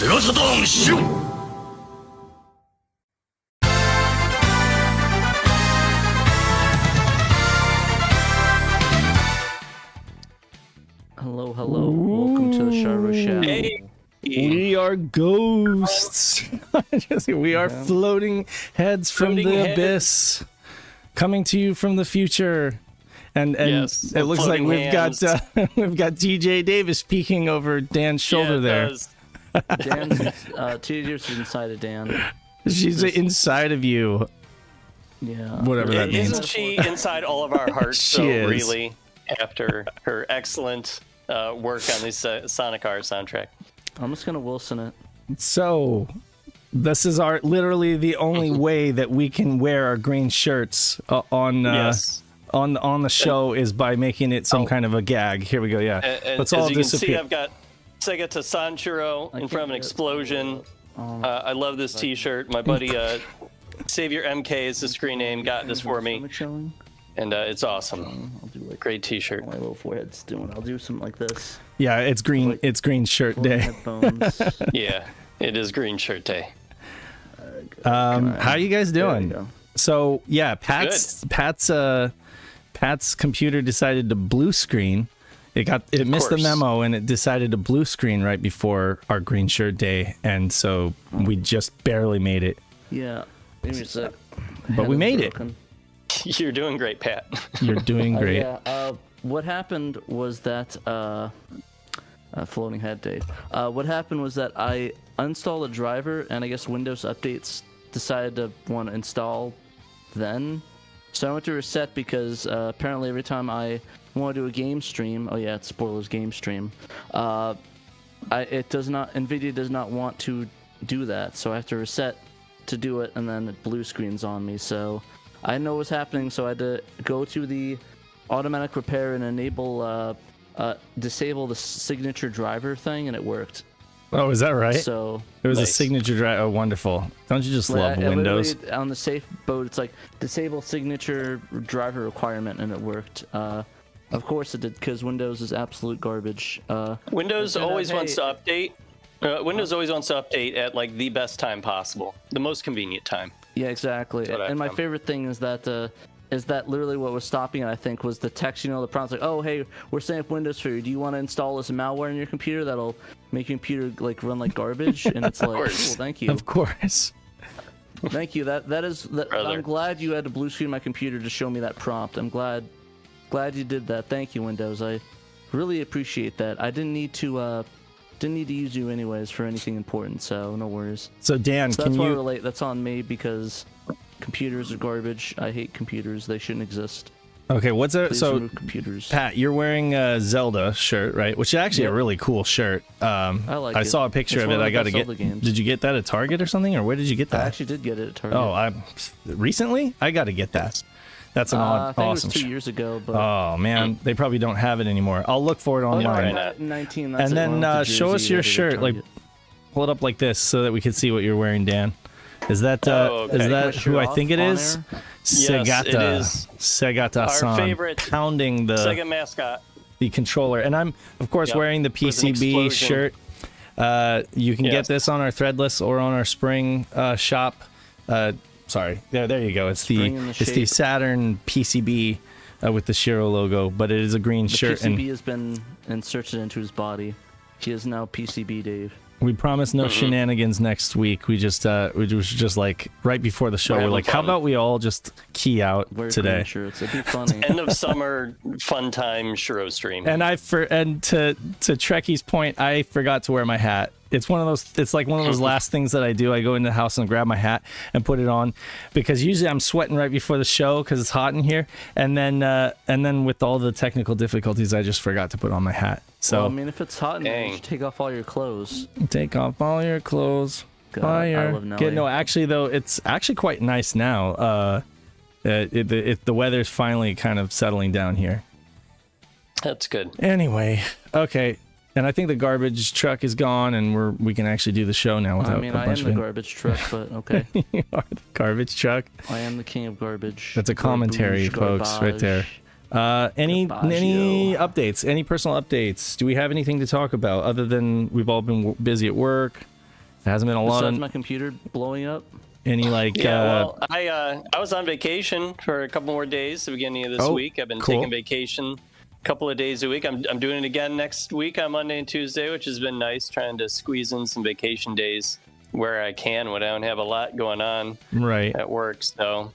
SHIRO Saturn SHIRO. Hello, hello. Welcome to the SHIRO Show. Hey. We are ghosts. We are floating heads from the abyss, coming to you from the future. And yes, it looks like we've got TJ Davis peeking over Dan's shoulder there. Dan's TJ's inside of Dan. She's inside of you. Yeah. Whatever that means. Isn't she inside all of our hearts? She is. Really, after her excellent work on this Sonic R soundtrack. I'm just gonna Wilson it. So, this is literally the only way that we can wear our green shirts on the show is by making it some kind of a gag. Here we go. Yeah. And Let's all as you can disappear. see, I've got Sega to Sanshiro in front of an explosion. I love this T-shirt. My buddy Savior MK is the screen name. Got this for me, and it's awesome. I'll do like great T-shirt. my little forehead's doing. I'll do something like this. Yeah, it's green. Like, it's green shirt day. Headphones. Yeah, it is green shirt day. How are you guys doing? There you go. So yeah, Pat's computer decided to blue screen. It missed the memo and it decided to blue screen right before our green shirt day, and so we just barely made it. Yeah. Maybe a sec. But we made it. You're doing great, Pat. You're doing great. Yeah. What happened was that floating head Dave. What happened was that I uninstalled a driver, and I guess Windows updates decided to want to install then. So I went to reset because apparently every time I want to do a game stream, oh yeah, it's spoilers game stream. NVIDIA does not want to do that, so I have to reset to do it, and then it blue screens on me. So I didn't know what was happening, so I had to go to the automatic repair and disable the signature driver thing, and it worked. Oh, is that right? So it was a signature driver. Oh, wonderful! Don't you just love Windows? On the safe boat, it's like disable signature driver requirement, and it worked. Of course it did, because Windows is absolute garbage. Windows always wants to update. Windows always wants to update at like the best time possible, the most convenient time. Yeah, exactly. And my favorite thing is that literally what was stopping it, I think, was the text, the prompt's like, oh, hey, we're setting up Windows for you. Do you want to install this malware in your computer that'll make your computer like run like garbage? And it's like, well, thank you. Of course. Thank you. I'm glad you had to blue screen my computer to show me that prompt. I'm glad you did that. Thank you, Windows. I really appreciate that. I didn't need to use you anyways for anything important, so no worries. So Dan, that's why I relate. That's on me because computers are garbage. I hate computers. They shouldn't exist. Okay, Please remove computers. Pat, you're wearing a Zelda shirt, right? Which is actually a really cool shirt. I like it. I saw a picture of it. I got to get. Did you get that at Target or something, or where did you get that? I actually did get it at Target. Oh, recently? I got to get that. That's an awesome. It was 2 years ago. But oh man, they probably don't have it anymore. I'll look for it online. Oh, 19. And then show us your shirt. Like, hold it up like this so that we can see what you're wearing, Dan. Is that who I think it is? Yes, it is. Segata-san, our favorite pounding the Sega mascot, the controller, and I'm of course wearing the PCB shirt. You can get this on our Threadless or on our Spring shop. Sorry, there you go. It's the Saturn PCB with the SHIRO logo, but it is a green shirt. The PCB has been inserted into his body. He is now PCB Dave. We promise no shenanigans next week. We was just like right before the show. We're like, how about we all just key out today? Shirts. It'd be funny. End of summer fun time Shiro stream. And to Trekkie's point, I forgot to wear my hat. It's one of those. It's like one of those last things that I do. I go into the house and grab my hat and put it on, because usually I'm sweating right before the show because it's hot in here. And then with all the technical difficulties, I just forgot to put on my hat. So well, I mean, if it's hot in here, you should take off all your clothes. Take off all your clothes. I love Nelly. No, actually though, it's actually quite nice now. The weather's finally kind of settling down here. That's good. Anyway, okay. And I think the garbage truck is gone, and we can actually do the show now without. I mean, I am the garbage truck, but okay. You are the garbage truck. I am the king of garbage. That's a commentary, folks, right there. Any updates? Any personal updates? Do we have anything to talk about other than we've all been busy at work? hasn't been a lot Besides of my computer blowing up. any like. Well, I was on vacation for a couple more days at the beginning of this week. I've been taking vacation a couple of days a week. I'm doing it again next week on Monday and Tuesday, which has been nice, trying to squeeze in some vacation days where I can when I don't have a lot going on at work. So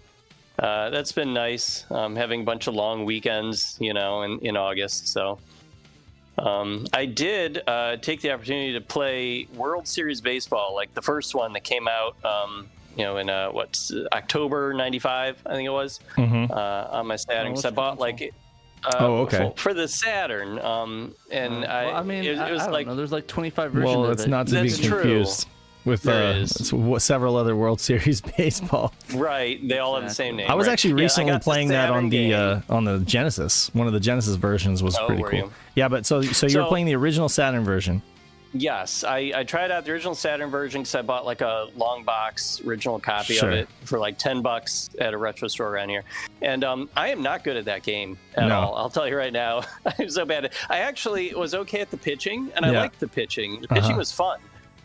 that's been nice, having a bunch of long weekends, in August. So I did take the opportunity to play World Series Baseball, like the first one that came out, in October '95, I think it was, on my Saturn. So I bought for the Saturn, and it was like, there's like 25 versions of it. Well, it's not to be confused with several other World Series baseball. Right, they all have the same name. I was actually recently playing that on the Genesis. One of the Genesis versions was pretty cool. You? Yeah, but so you're playing the original Saturn version. Yes, I tried out the original Saturn version because I bought like a long box original copy of it for like $10 at a retro store around here. And I am not good at that game at all. I'll tell you right now. I'm so bad. I actually was okay at the pitching, and I liked the pitching. The pitching was fun.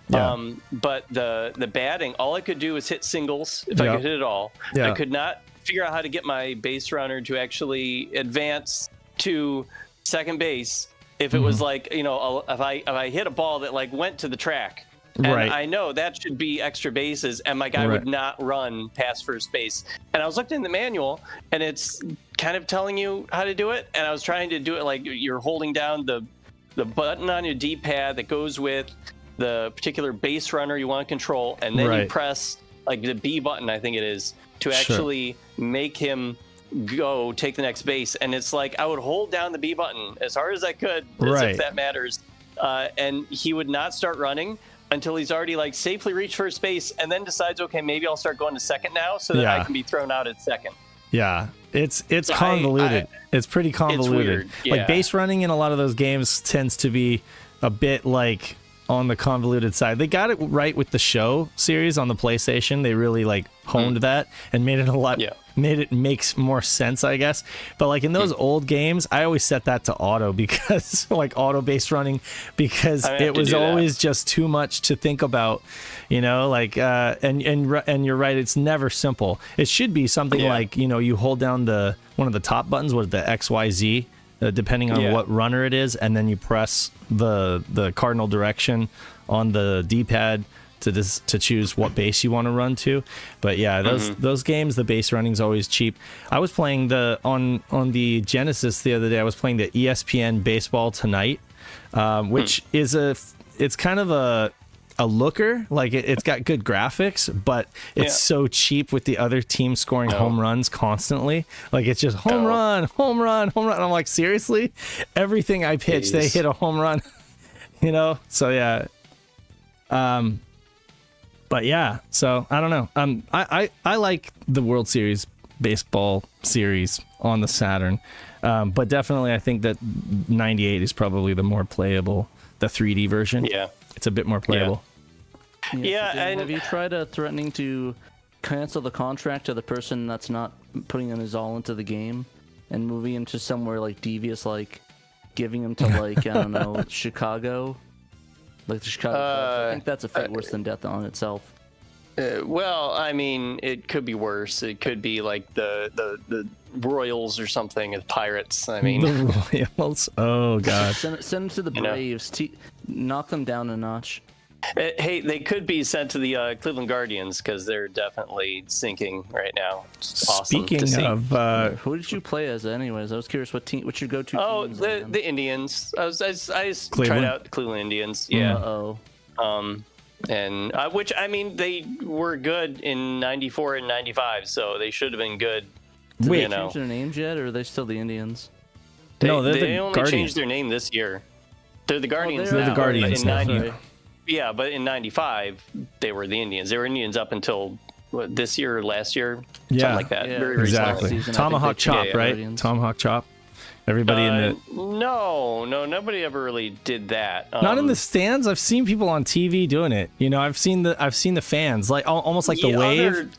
Yeah. But the batting, all I could do was hit singles if I could hit it all. I could not figure out how to get my base runner to actually advance to second base. If it was like, if I hit a ball that like went to the track, and I know that should be extra bases, and my guy would not run past first base. And I was looking in the manual, and it's kind of telling you how to do it. And I was trying to do it like you're holding down the button on your D-pad that goes with the particular base runner you want to control, and then you press like the B button, I think it is, to actually make him go take the next base. And it's like I would hold down the B button as hard as I could, as if that matters, and he would not start running until he's already like safely reached first base, and then decides, okay, maybe I'll start going to second now so that I can be thrown out at second. It's convoluted. It's pretty convoluted. It's weird. Like base running in a lot of those games tends to be a bit like on the convoluted side. They got it right with the show series on the PlayStation. They really like honed that and made it a lot made it makes more sense, I guess. But like in those old games, I always set that to auto, because like auto base running, because it was always just too much to think about, like and you're right, it's never simple. It should be something like, you hold down one of the top buttons, the XYZ, depending on what runner it is, and then you press the cardinal direction on the D-pad to choose what base you want to run to. But those games, the base running's always cheap. I was playing on the Genesis the other day. I was playing the ESPN Baseball Tonight, which is it's kind of a looker. Like it's got good graphics, but it's so cheap with the other team scoring home runs constantly. Like it's just home run, home run, home run. And I'm like, seriously? Everything I pitch, they hit a home run. So but so I don't know. I like the World Series Baseball series on the Saturn, but definitely I think that 98 is probably the more playable, the 3D version. It's a bit more playable. And have you tried threatening to cancel the contract to the person that's not putting in his all into the game, and moving him to somewhere like devious, like giving him to like I don't know, Chicago, like the Chicago Cubs? I think that's a fate worse than death on itself. Well, I mean, it could be worse. It could be like the Royals or something, the Pirates. I mean, the Royals. Oh god. Send them to the Braves. Knock them down a notch. Hey, they could be sent to the Cleveland Guardians, because they're definitely sinking right now. It's awesome. Speaking of, who did you play as, anyways? I was curious what's your go-to. Oh, teams the Indians. I tried out the Cleveland Indians. Yeah. And which, I mean, they were good in '94 and '95, so they should have been good. Did they change their names yet, or are they still the Indians? They only changed their name this year. They're the Guardians. They're the Guardians. Yeah, but in '95 they were the Indians. They were Indians up until this year or last year, something like that. Very exactly. recently. Tomahawk Chop, right? Tomahawk Chop. Everybody in the no, nobody ever really did that. Not in the stands. I've seen people on TV doing it. I've seen the fans, like almost like the wave.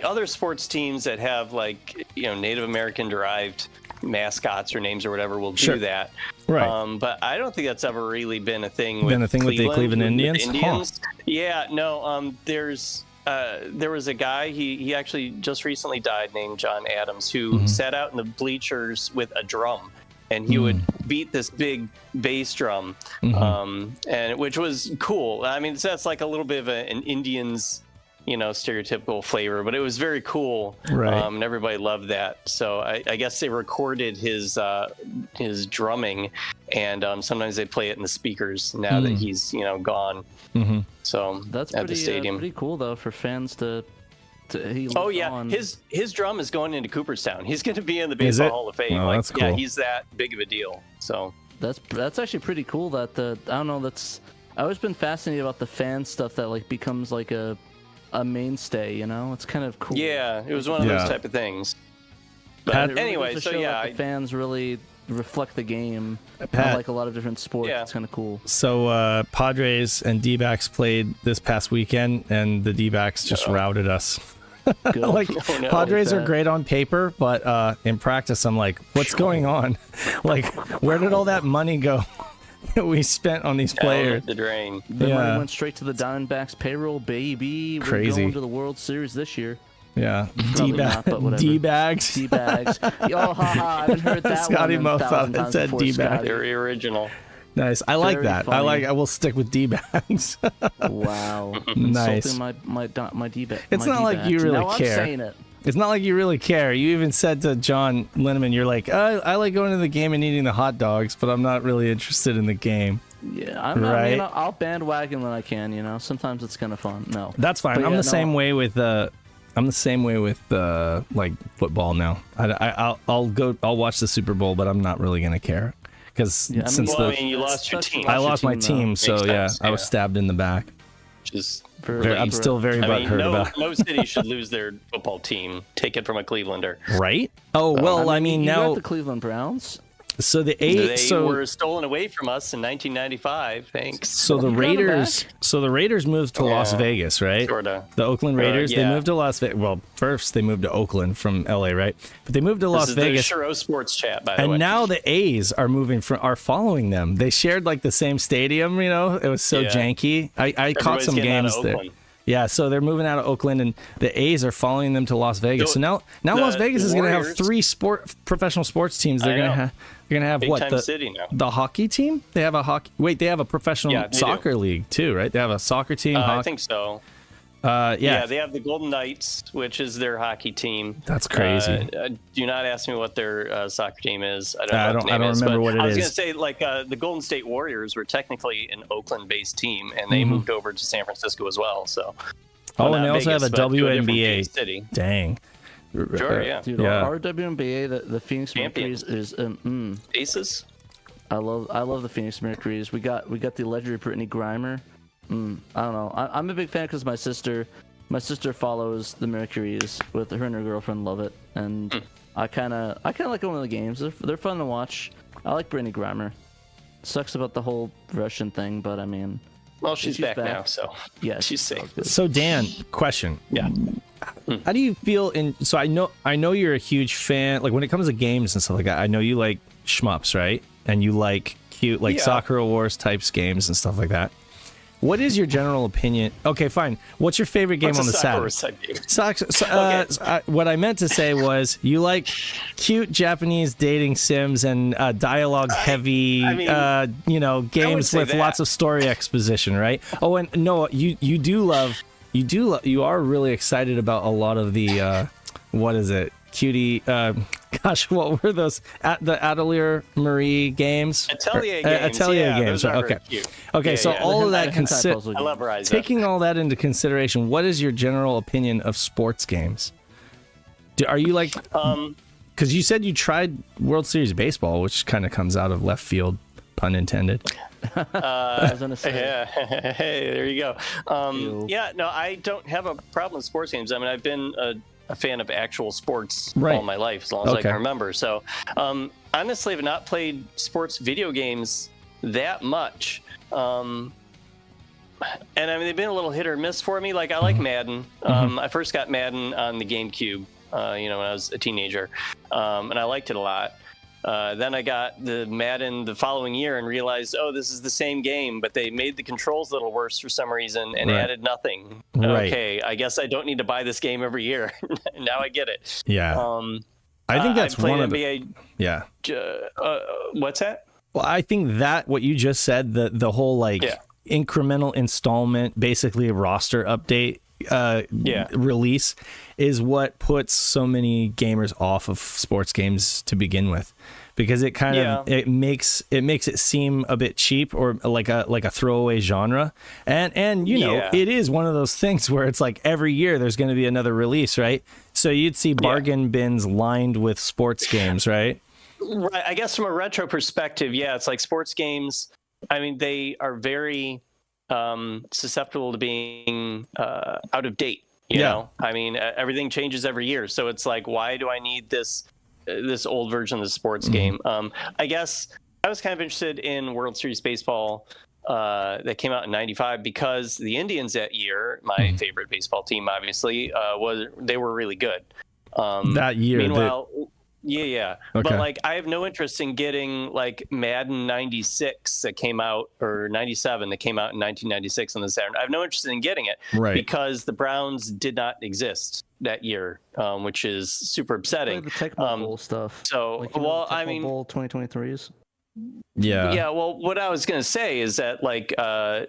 Other sports teams that have like Native American derived mascots or names or whatever will Sure. do that. Right. But I don't think that's ever really been a thing with with the Cleveland Indians? Yeah, no, there was a guy, he actually just recently died, named John Adams, who sat out in the bleachers with a drum, and he would beat this big bass drum, and which was cool. I mean, that's like a little bit of an Indians, stereotypical flavor, but it was very cool, right? And everybody loved that. So I guess they recorded his drumming, and sometimes they play it in the speakers now that he's gone. So that's at the stadium, pretty cool though for fans to. Oh yeah, on. his drum is going into Cooperstown. He's going to be in the Baseball Hall of Fame. Oh, that's cool. Yeah, he's that big of a deal. So that's actually pretty cool. That I don't know. I've always been fascinated about the fan stuff that like becomes like a mainstay. It's kind of cool. Yeah, it was one of those type of things. But anyway, so yeah, the fans really reflect the game. Pat, like a lot of different sports. Yeah. It's kind of cool. So Padres and D-backs played this past weekend, and the D-backs just routed us. Like Padres are great on paper, but in practice, I'm like, what's going on? Like, where did all that money go that we spent on these players? The drain. The money went straight to the Diamondbacks payroll, baby. Crazy. We're going to the World Series this year. Yeah, D-bags. D-bags. Oh, haha, I haven't heard that Scotty one. Mo thought it said D-bag. Very original. Nice. I like that. Funny. I will stick with D-bags. Wow. Nice. Insulting my D-bag. It's not like you really care. I'm saying it. It's not like you really care. You even said to John Linneman, you're like, I like going to the game and eating the hot dogs, but I'm not really interested in the game. Yeah, I'm not. Right? I'll bandwagon when I can. Sometimes it's kind of fun. No, that's fine. I'm the same way with like football now. I'll watch the Super Bowl, but I'm not really gonna care because you lost your team. I lost my team, so yeah, I was stabbed in the back. I'm still very butthurt about. No city should lose their football team. Take it from a Clevelander, right? Oh well, I mean you now got the Cleveland Browns. So they were stolen away from us in 1995. Thanks. So the Raiders moved to Las Vegas, right? Sorta. The Oakland Raiders. They moved to Las Vegas. Well, first they moved to Oakland from LA, right? But they moved to Las Vegas. This is the SHIRO Sports Chat, by the way. And now the A's are following them. They shared like the same stadium. It was so janky. I caught some games there. Yeah, so they're moving out of Oakland, and the A's are following them to Las Vegas. So now Las Vegas is going to have 3 professional sports teams. They're going to have Big what? Time city now. The hockey team? They have a hockey. Wait, they have a professional soccer league too, right? They have a soccer team. I think so. Yeah, they have the Golden Knights, which is their hockey team. That's crazy. Do not ask me what their soccer team is. I don't remember what it is. I was going to say, like, the Golden State Warriors were technically an Oakland-based team, and they moved over to San Francisco as well. So. Oh, and they also have a WNBA. City. Dang. Sure, yeah. Dude, our WNBA, the Phoenix Mercuries is Aces. I love the Phoenix Mercuries. We got the legendary Brittany Griner. I don't know. I'm a big fan because my sister follows the Mercuries with her and her girlfriend. Love it, and I kind of like going to the games. They're fun to watch. I like Brittany Griner. Sucks about the whole Russian thing, but I mean. Well, she's back now, so yeah, she's safe. So Dan, question. Yeah. How do you feel so I know you're a huge fan, like when it comes to games and stuff like that, I know you like shmups, right? And you like cute Sakura Wars types games and stuff like that. What is your general opinion? Okay, fine. What's your favorite game on the Saturn? What I meant to say was you like cute Japanese dating sims and dialogue-heavy, games with lots of story exposition, right? Oh, and no, you are really excited about a lot of the what is it? Cutie, gosh, what were those? The Atelier Marie games? Atelier games. Right? Okay. Okay, so all of that I love Rise taking all that into consideration, what is your general opinion of sports games? Are you like, because you said you tried World Series baseball, which kind of comes out of left field, pun intended. I was gonna say. Hey, there you go. I don't have a problem with sports games. I mean, I've been a fan of actual sports all my life, as long as I can remember. So, honestly, I've not played sports video games that much. And I mean, they've been a little hit or miss for me. Like, I like Madden. I first got Madden on the GameCube, when I was a teenager, and I liked it a lot. Then I got the Madden the following year and realized, oh, this is the same game, but they made the controls a little worse for some reason and added nothing. Right. Okay, I guess I don't need to buy this game every year. Now I get it. Yeah. I think that's one of the... Yeah. What's that? Well, I think that what you just said, the whole like incremental installment, basically a roster update release, is what puts so many gamers off of sports games to begin with, because it kind of it makes it seem a bit cheap or like a throwaway genre, and you know it is one of those things where it's like every year there's going to be another release, right? So you'd see bargain bins lined with sports games, right? Right. I guess from a retro perspective, it's like sports games. I mean, they are very susceptible to being out of date. You know, I mean, everything changes every year, so it's like, why do I need this old version of the sports game? I guess I was kind of interested in World Series baseball that came out in '95 because the Indians that year, my favorite baseball team, obviously, they were really good that year. Meanwhile. Okay. But like, I have no interest in getting like Madden 96 that came out, or 97 that came out in 1996 on the Saturn. I have no interest in getting it, because the Browns did not exist that year, which is super upsetting. The Tecmo Bowl stuff. So, like, I mean, Bowl 2023s. Yeah. Well, what I was gonna say is that like I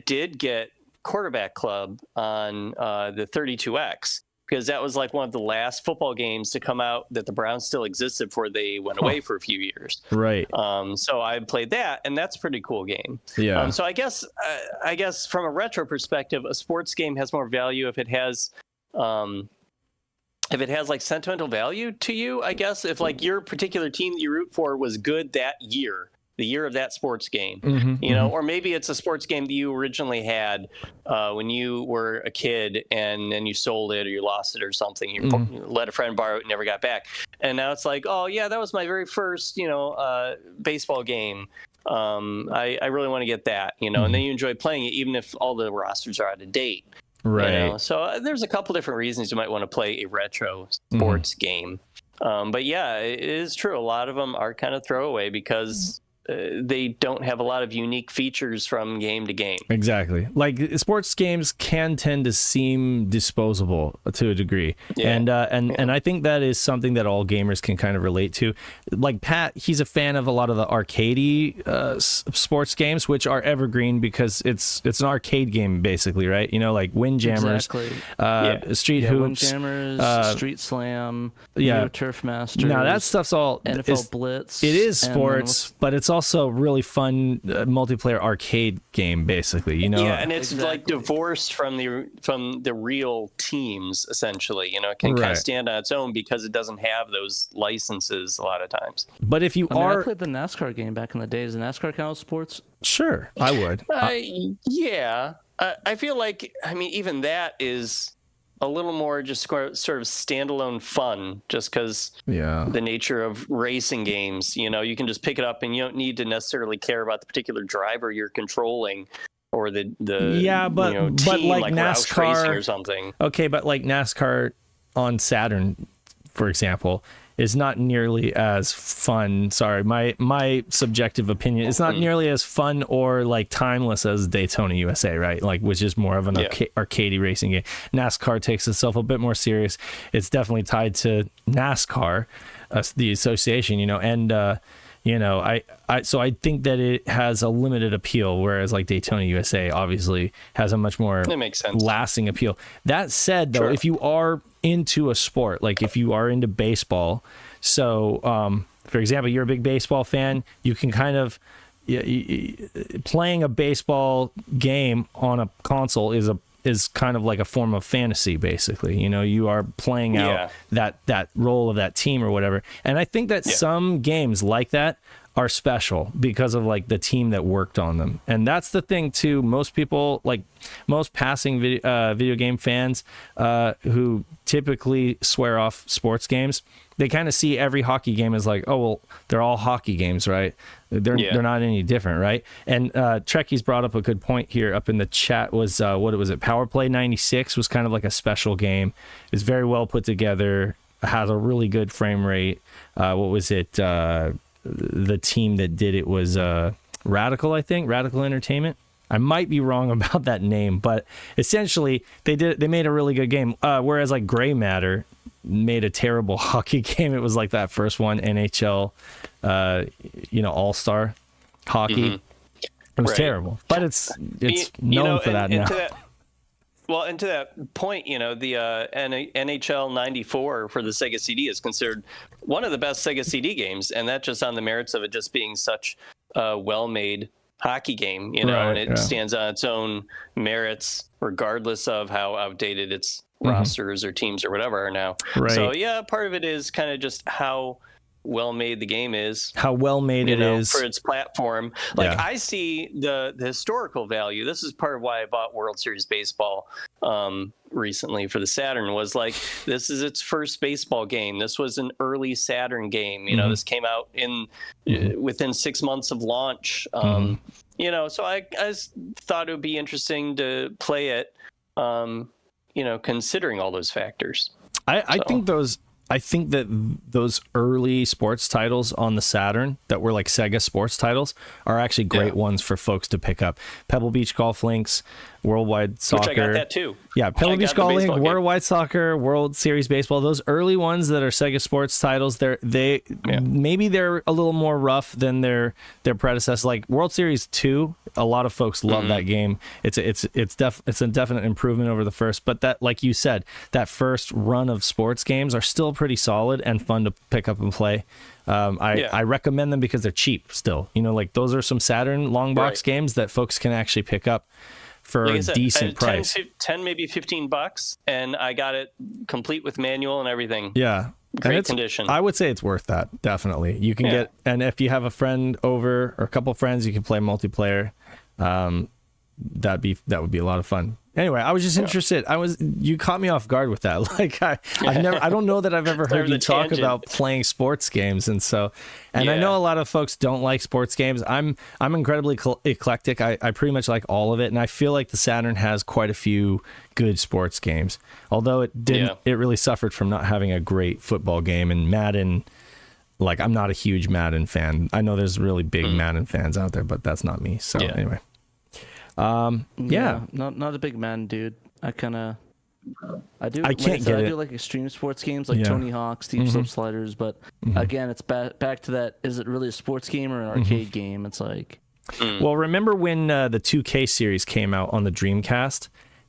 did get Quarterback Club on the 32X. Because that was like one of the last football games to come out that the Browns still existed before they went away for a few years. Right. So I played that, and that's a pretty cool game. Yeah. So I guess from a retro perspective, a sports game has more value if it has like sentimental value to you. I guess if like your particular team that you root for was good that year, the year of that sports game, you know, or maybe it's a sports game that you originally had when you were a kid, and then you sold it or you lost it or something. You let a friend borrow it and never got back. And now it's like, oh yeah, that was my very first, baseball game. I really want to get that, and then you enjoy playing it, even if all the rosters are out of date. Right. So there's a couple different reasons you might want to play a retro sports game. But yeah, it is true. A lot of them are kind of throwaway because they don't have a lot of unique features from game to game. Exactly. Like sports games can tend to seem disposable to a degree. And I think that is something that all gamers can kind of relate to. Like Pat, he's a fan of a lot of the arcadey sports games, which are evergreen because it's an arcade game basically, right? Like Windjammers, Street Hoops, Windjammers, Street Slam, Turf Masters. Now that stuff's all NFL Blitz. It is sports, but it's also really fun multiplayer arcade game, basically. And it's like divorced from the real teams, essentially. It can kind of stand on its own because it doesn't have those licenses a lot of times. But if you I played the NASCAR game back in the day. Does the NASCAR count as sports? Sure, I would. I feel like, even that is a little more just sort of standalone fun, just because the nature of racing games, you can just pick it up and you don't need to necessarily care about the particular driver you're controlling or the team, but like NASCAR racing or something. Okay, but like NASCAR on Saturn, for example, is not nearly as fun. Sorry, my subjective opinion. It's not nearly as fun or like timeless as Daytona USA, right? Like, which is more of an arcadey racing game. NASCAR takes itself a bit more serious. It's definitely tied to NASCAR, the association, and so I think that it has a limited appeal, whereas like Daytona USA obviously has a much more lasting appeal. That said, though, if you are into a sport, like if you are into baseball, so for example, you're a big baseball fan, you can kind of playing a baseball game on a console is kind of like a form of fantasy, basically. You are playing out that role of that team or whatever. And I think that some games like that are special because of like the team that worked on them. And that's the thing too. Most people, like most passing video game fans who typically swear off sports games, they kind of see every hockey game as like, oh, well, they're all hockey games, right? They're not any different, right? And Trekkie's brought up a good point here up in the chat was, what was it? Power Play 96 was kind of like a special game. It's very well put together. It has a really good frame rate. What was it? the team that did it was Radical, I think, Radical Entertainment. I might be wrong about that name, but essentially they made a really good game. Whereas like Gray Matter made a terrible hockey game. It was like that first one, NHL, All-Star hockey. It was terrible, but it's known for that now. And to that point, the NHL 94 for the Sega CD is considered one of the best Sega CD games, and that's just on the merits of it just being such a well-made hockey game, and it stands on its own merits, regardless of how outdated its rosters or teams or whatever are now. Right. So yeah, part of it is kind of just how well made the game is, how well made it is for its platform. Like I see the historical value. This is part of why I bought World Series Baseball recently for the Saturn, was like, this is its first baseball game. This was an early Saturn game. This came out within 6 months of launch. So I thought it would be interesting to play it, considering all those factors. I think that those early sports titles on the Saturn that were like Sega sports titles are actually great ones for folks to pick up. Pebble Beach Golf Links, Worldwide Soccer. Which I got that too. Yeah, Pebble Beach Golf Link, Worldwide Soccer, World Series Baseball. Those early ones that are Sega sports titles, maybe they're a little more rough than their predecessors. Like World Series 2, a lot of folks love that game. It's a definite improvement over the first, but that, like you said, that first run of sports games are still pretty solid and fun to pick up and play. I recommend them because they're cheap still. Like those are some Saturn long box games that folks can actually pick up for a decent price. 10 maybe $15, and I got it complete with manual and everything. Yeah. Great condition. I would say it's worth that, definitely. You can get, and if you have a friend over or a couple friends, you can play multiplayer. That would be a lot of fun. Anyway, I was just interested. You caught me off guard with that. Like I don't know that I've ever heard you talk about playing sports games, and I know a lot of folks don't like sports games. I'm incredibly eclectic. I pretty much like all of it, and I feel like the Saturn has quite a few good sports games. Although it really suffered from not having a great football game, and Madden. Like, I'm not a huge Madden fan. I know there's really big Madden fans out there, but that's not me. So anyway. Not a big Madden dude. I do like extreme sports games like Tony Hawk, Steep Slope Sliders, but again, it's back to that, is it really a sports game or an arcade game? It's like, well, remember when the 2K series came out on the Dreamcast?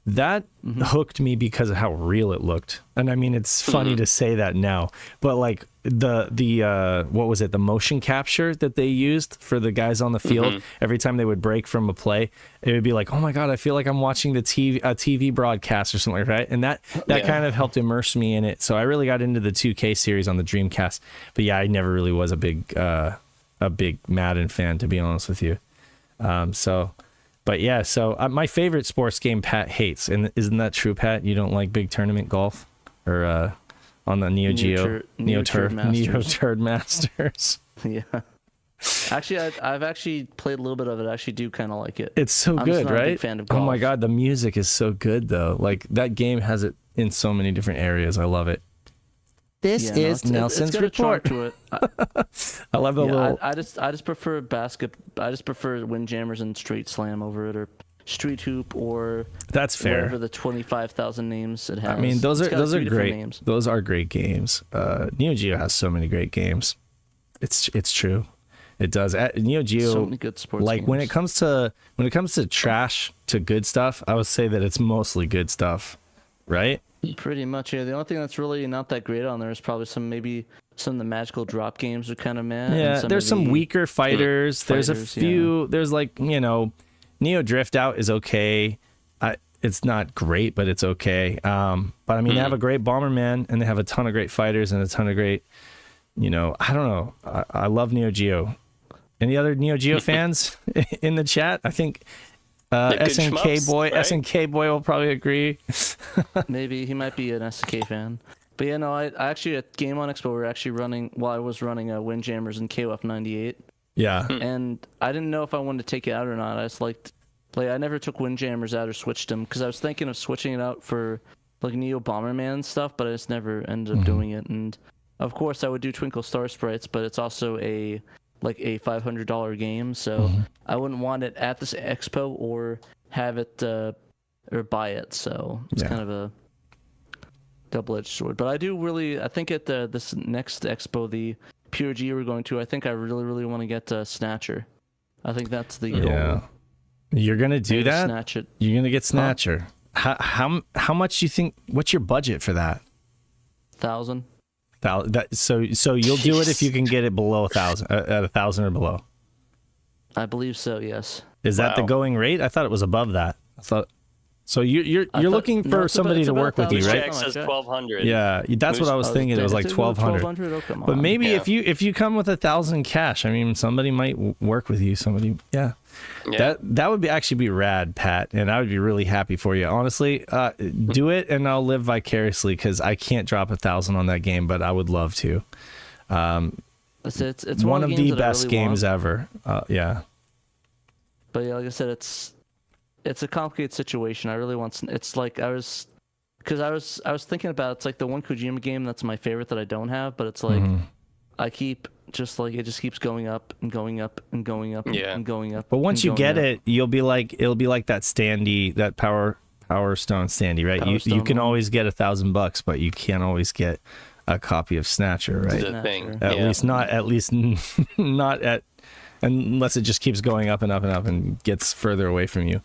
That hooked me because of how real it looked. And I mean, it's funny to say that now, but like the what was it? The motion capture that they used for the guys on the field, every time they would break from a play, it would be like, oh my God, I feel like I'm watching a TV broadcast or something like that. And that kind of helped immerse me in it. So I really got into the 2K series on the Dreamcast, but yeah, I never really was a big Madden fan, to be honest with you. But yeah, so my favorite sports game Pat hates, and isn't that true, Pat? You don't like big tournament golf or on the Neo Geo Turd Masters? Yeah. Actually, I've actually played a little bit of it. I actually do kind of like it. It's so good, just not right? a big fan of golf. Oh my God, the music is so good though. Like that game has it in so many different areas. I love it. This is Nelson's report. To it. I love the little. I just prefer I just prefer Windjammers and Street Slam over it, or Street Hoop, or that's fair. Whatever the 25,000 names it has. I mean, those are great names. Those are great games. Neo Geo has so many great games. It's true. It does. Neo Geo, so many good sports like games. when it comes to trash to good stuff, I would say that it's mostly good stuff, right? Pretty much, yeah. The only thing that's really not that great on there is probably some of the magical drop games are kind of mad. Yeah, there's some weaker fighters. There's a few. There's like, Neo Drift Out is okay. It's not great, but it's okay. But I mean, they have a great Bomberman, and they have a ton of great fighters and a ton of great. I don't know. I love Neo Geo. Any other Neo Geo fans in the chat? I think. SNK boy, right? SNK boy will probably agree. Maybe he might be an SNK fan, but yeah, no, I actually at Game On Expo we were actually running I was running Windjammers and KOF 98. Yeah, and I didn't know if I wanted to take it out or not. I just I never took Windjammers out or switched them because I was thinking of switching it out for like Neo Bomberman stuff, but I just never ended up doing it. And of course, I would do Twinkle Star Sprites, but it's also a like a $500 game, so I wouldn't want it at this expo or have it or buy it. So it's kind of a double-edged sword. But I think at this next expo, the Pure G we're going to, I think I really want to get Snatcher. I think that's the goal. You're gonna do that? Snatch it. You're gonna get Snatcher. How much do you think? What's your budget for that? 1,000. So you'll do it if you can get it below 1,000, at 1,000 or below. I believe so. Yes. Is that the going rate? I thought it was above that. I thought. So you're looking for somebody to work with you, right? Jack says 1,200. Yeah, that's what I was thinking. It was like 1,200. Oh, come on. But maybe if you come with 1,000 cash, I mean, somebody might work with you. Somebody, that would actually be rad, Pat, and I would be really happy for you. Honestly, do it, and I'll live vicariously because I can't drop 1,000 on that game, but I would love to. It's one of the best really games ever. Yeah. But yeah, like I said, it's a complicated situation. I really want. It's like I was thinking about. It's like the one Kojima game that's my favorite that I don't have, but it's like I keep just like it just keeps going up and going up and going up and going up. But once you get it, it'll be like that Standy, that Power Stone Standy, right? You can always get $1,000, but you can't always get a copy of Snatcher, right? The thing. At least not at unless it just keeps going up and up and up and gets further away from you.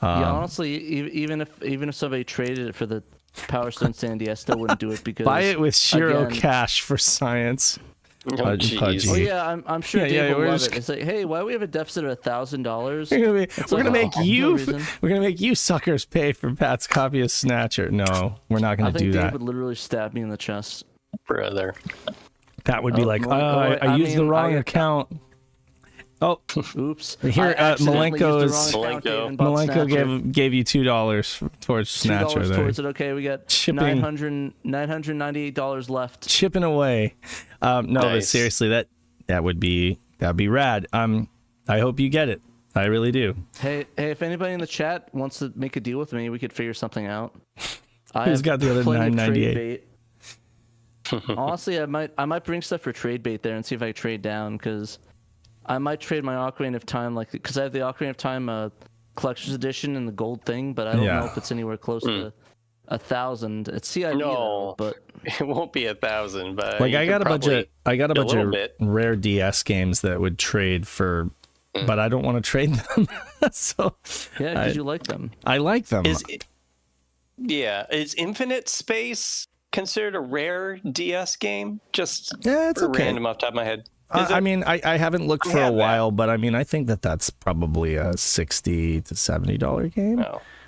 Honestly, even if somebody traded it for the Power Stone Sandy, I still wouldn't do it because buy it with SHIRO cash for science. Oh yeah, I'm sure Dave will love it. It's like, hey, why do we have a deficit of $1,000? We're gonna make you suckers pay for Pat's copy of Snatcher. No, we're not gonna do that. Dave would literally stab me in the chest, brother. Pat would be like, I used the wrong account. Oh, oops! Here, Malenko gave you $2 towards Snatcher. $2 towards it. Okay, we got shipping. $998 left. Chipping away. But seriously, that'd be rad. I hope you get it. I really do. Hey, if anybody in the chat wants to make a deal with me, we could figure something out. Who's got the other $998? Honestly, I might bring stuff for trade bait there and see if I can trade down because. I might trade my Ocarina of Time, because I have the Ocarina of Time collector's edition and the gold thing, but I don't know if it's anywhere close to 1,000. It's CID, though, but it won't be 1,000. But like I got a bunch of rare DS games that would trade for, but I don't want to trade them. So yeah, because you like them. I like them. Is Infinite Space considered a rare DS game? Just it's okay. Random off the top of my head. I mean, I haven't looked for a while, but I mean, I think that's probably a $60 to $70 game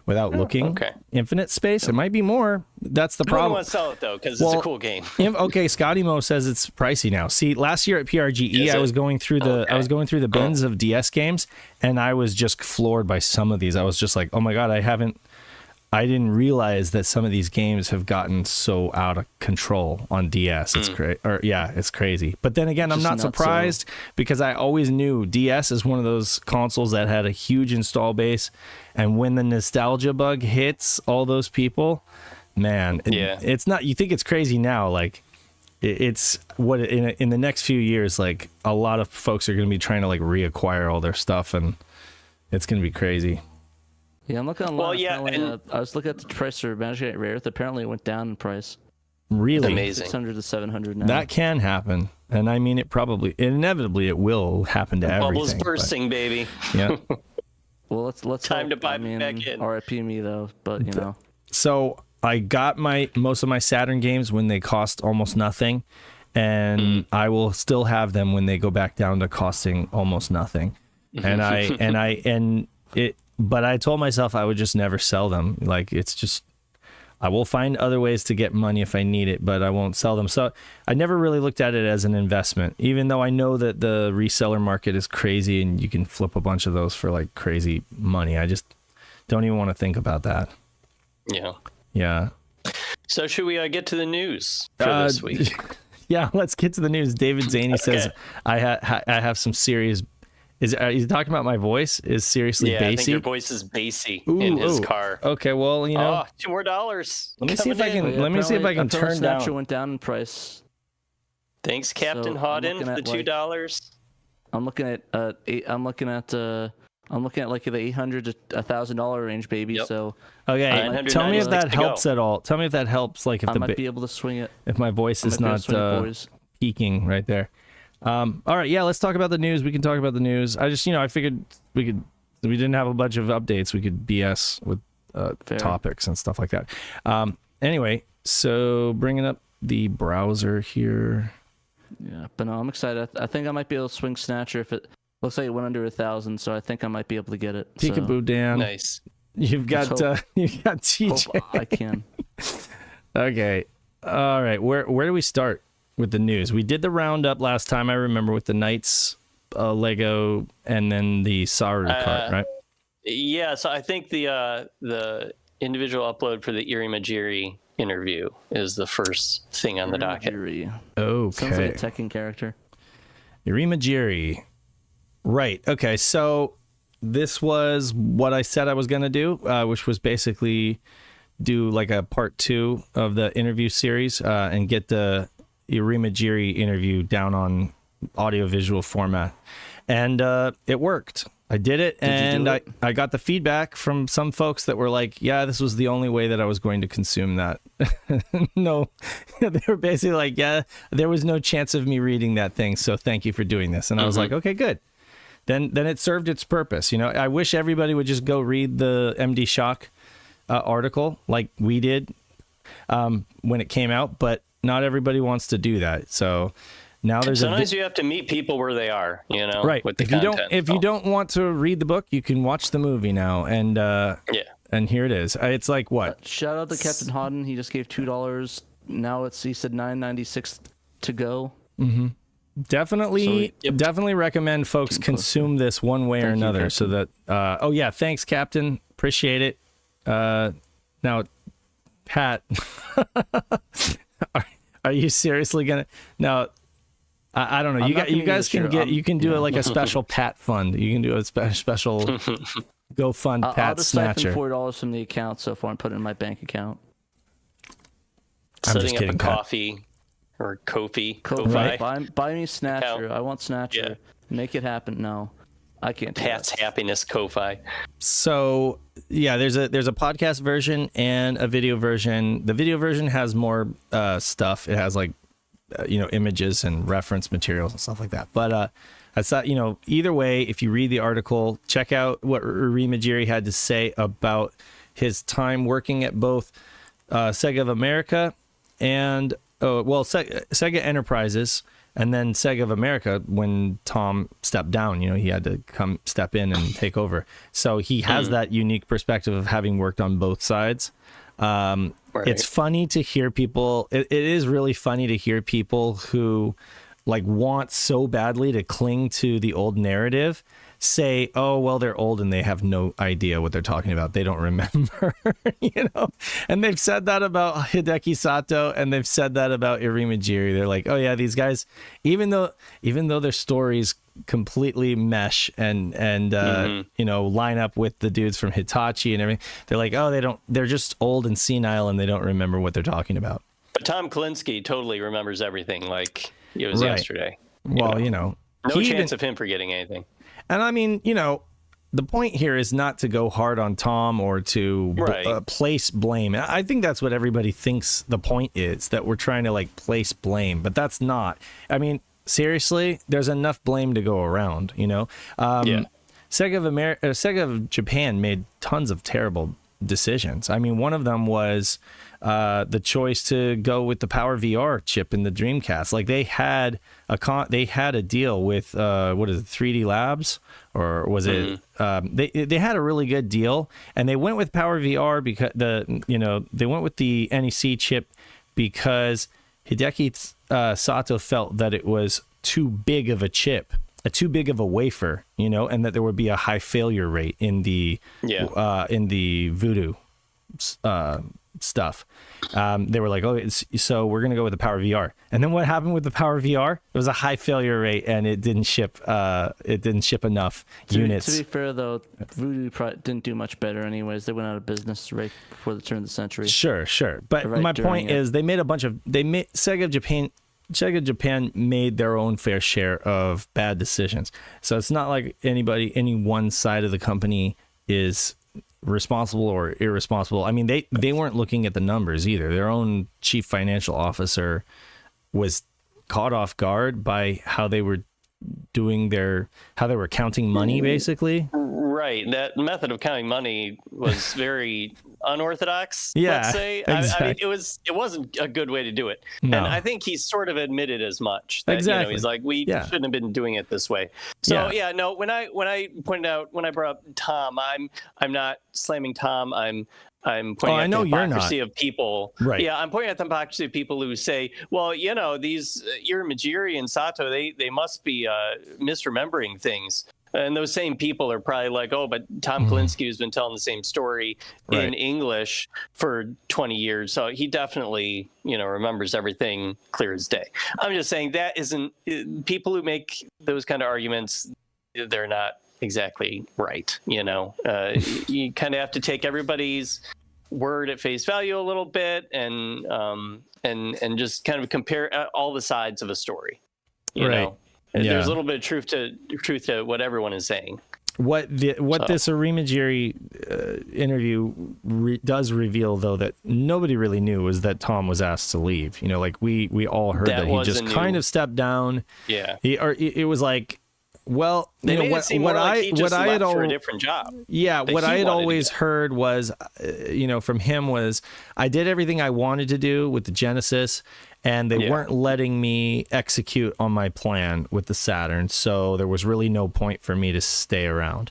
without looking. Okay. Infinite Space, it might be more. That's the problem. I want to sell it though because it's a cool game. Okay, Scotty Mo says it's pricey now. See, last year at PRGE, I was going through the bins of DS games, and I was just floored by some of these. I was just like, oh my god, I didn't realize that some of these games have gotten so out of control on DS. It's it's crazy. But then again, I'm not surprised because I always knew DS is one of those consoles that had a huge install base, and when the nostalgia bug hits all those people, man, it's not. You think it's crazy now, like it's what in the next few years, like a lot of folks are going to be trying to like reacquire all their stuff, and it's going to be crazy. Yeah, I'm looking online. I was looking at the price for Magic Rare. Apparently, it went down in price. Really? Amazing. 600 to 700 now. That can happen, and I mean, inevitably, it will happen to everything. Bubbles bursting, baby. Yeah. Well, let's time to buy back in. RIP me though, but you know. So I got most of my Saturn games when they cost almost nothing, and I will still have them when they go back down to costing almost nothing, But I told myself I would just never sell them. Like, it's just, I will find other ways to get money if I need it, but I won't sell them. So I never really looked at it as an investment, even though I know that the reseller market is crazy and you can flip a bunch of those for like crazy money. I just don't even want to think about that. Yeah. Yeah. So should we get to the news for this week? Yeah, let's get to the news. David Zaney says, I have some serious... Is he talking about my voice? Is seriously bassy? I think your voice is bassy in his car. Okay, well, you know, $2 more. Let me see if I can. Let me see if I can turn down. Snatcher went down in price. Thanks, Captain Hodden, for the $2. I'm looking at like the $800 to $1,000 range, baby. Yep. So okay, tell me if that to go. helps at all. Tell me if that helps. Like if I might be able to swing it. if my voice is not peaking right there. All right, yeah, let's talk about the news. We can talk about the news. I just, I figured we didn't have a bunch of updates. We could BS with topics and stuff like that. Anyway, so bringing up the browser here. Yeah, but no, I'm excited. I think I might be able to swing Snatcher if it looks like it went under 1,000. So I think I might be able to get it. Peekaboo, Dan. Nice. You've got TJ. I can. Okay. All right. Where do we start with the news? We did the roundup last time, I remember, with the Knights, Lego, and then the Saru cart, right? Yeah, so I think the individual upload for the Irimajiri interview is the first thing on the docket. Okay. Okay. Sounds like a Tekken character. Irimajiri. Right. Okay. So this was what I said I was going to do, which was basically do like a part 2 of the interview series and get the Irimajiri interview down on audio-visual format. And it worked. I did it, and I got the feedback from some folks that were like, yeah, this was the only way that I was going to consume that. No, they were basically like, yeah, there was no chance of me reading that thing, so thank you for doing this. And I was like, okay, good. Then it served its purpose. I wish everybody would just go read the MD Shock article like we did when it came out, but not everybody wants to do that. So now there's sometimes you have to meet people where they are, right. With the if you don't want to read the book, you can watch the movie now, and and here it is. It's like what? Shout out to Captain Hodden. He just gave $2. Now he said $9.96 to go. Mm-hmm. Definitely recommend folks consume this one way or another. So that thanks, Captain. Appreciate it. Now, Pat, are you seriously gonna now? I don't know. You guys can do it like a special Pat fund. You can do a special GoFund Pat Snatcher. I'll just siphon $4 from the account so far and put it in my bank account. I'm just setting kidding, up a Pat. coffee or Ko-fi. Right. Buy me Snatcher. I want Snatcher. Yeah. Make it happen. No, I can't. Pat's Happiness Ko-fi. So yeah, there's a podcast version and a video version. The video version has more stuff. It has like images and reference materials and stuff like that. But I thought, either way, if you read the article, check out what Irimajiri had to say about his time working at both Sega of America and Sega Enterprises, and then Sega of America when Tom stepped down. He had to step in and take over. So he has that unique perspective of having worked on both sides. Right. It's funny to hear people. It is really funny to hear people who want so badly to cling to the old narrative say, oh, well, they're old and they have no idea what they're talking about. They don't remember, and they've said that about Hideki Sato, and they've said that about Irimajiri. They're like, oh yeah, these guys, even though their stories completely mesh and line up with the dudes from Hitachi and everything, they're like, oh, they're just old and senile and they don't remember what they're talking about. But Tom Kalinske totally remembers everything like it was yesterday. Well, no chance of him forgetting anything. And I mean, the point here is not to go hard on Tom or to place blame. I think that's what everybody thinks the point is, that we're trying to place blame, but that's not. I mean, seriously, there's enough blame to go around, Sega of Japan made tons of terrible decisions. I mean, one of them was the choice to go with the Power VR chip in the Dreamcast. They had a deal with 3D Labs, or was it? They had a really good deal, and they went with Power VR because they went with the NEC chip because Hideki Sato felt that it was too big of a chip, too big of a wafer, and that there would be a high failure rate in the Voodoo stuff. They were like, so we're gonna go with the Power VR. And then what happened with the Power VR? It was a high failure rate, and it didn't ship. Enough units. To be fair, though, Voodoo didn't do much better. Anyways, they went out of business right before the turn of the century. Sure. But my point is, Sega of Japan Sega Japan made their own fair share of bad decisions. So it's not like any one side of the company is responsible or irresponsible. I mean, they weren't looking at the numbers either. Their own chief financial officer was caught off guard by how they were counting money, basically. Right. That method of counting money was very unorthodox, yeah, let's say. exactly. I mean, it wasn't a good way to do it. No. And I think he sort of admitted as much. That, exactly. He's like, we shouldn't have been doing it this way. So no, when I brought up Tom, I'm not slamming Tom. I'm pointing out the hypocrisy of people. Right. Yeah, I'm pointing out the hypocrisy of people who say, well, these Irimajiri and Sato, they must be misremembering things. And those same people are probably like, oh, but Tom Kalinske has been telling the same story in English for 20 years. So he definitely, remembers everything clear as day. I'm just saying that isn't people who make those kind of arguments. They're not exactly right. You kind of have to take everybody's word at face value a little bit and just kind of compare all the sides of a story. You know. There's a little bit of truth to what everyone is saying. This Irimajiri interview does reveal, though, that nobody really knew was that Tom was asked to leave. We all heard that he just kind of stepped down. Yeah. It was like, well, they made it seem more like he just left for a different job. Yeah, what I had always heard was, from him was, I did everything I wanted to do with the Genesis, and they weren't letting me execute on my plan with the Saturn, so there was really no point for me to stay around.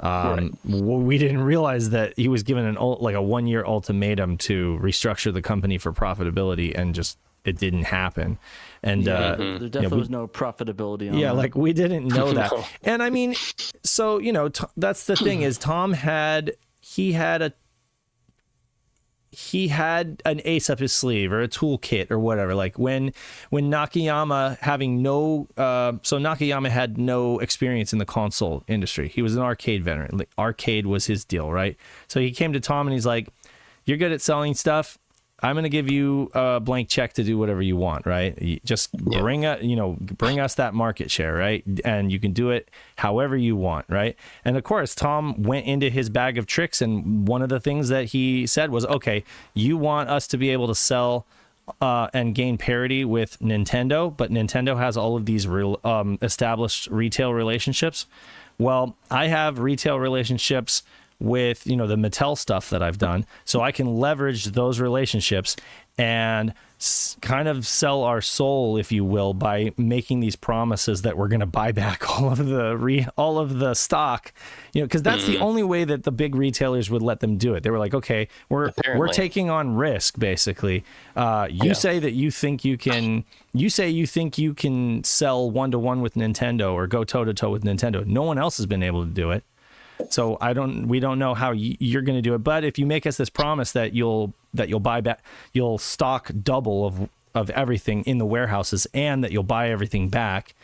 We didn't realize that he was given a 1-year ultimatum to restructure the company for profitability, and just it didn't happen. And there definitely was no profitability on that. We didn't know that. No. And I mean, so that's the thing is Tom had an ace up his sleeve or a toolkit or whatever. Like when Nakayama Nakayama had no experience in the console industry. He was an arcade veteran. Like, arcade was his deal, right? So he came to Tom and he's like, "You're good at selling stuff. I'm going to give you a blank check to do whatever you want, right? Just bring us that market share, right? And you can do it however you want, right?" And of course, Tom went into his bag of tricks, and one of the things that he said was, "Okay, you want us to be able to sell and gain parity with Nintendo, but Nintendo has all of these established retail relationships. Well, I have retail relationships with the Mattel stuff that I've done, so I can leverage those relationships and kind of sell our soul, if you will, by making these promises that we're going to buy back all of the stock, because that's the only way that the big retailers would let them do it. They were like, okay, we're taking on risk, basically. You say that you think you can sell 1-to-1 with Nintendo or go toe to toe with Nintendo. No one else has been able to do it. So we don't know how you're going to do it. But if you make us this promise that you'll buy back, you'll stock double of everything in the warehouses, and that you'll buy everything back.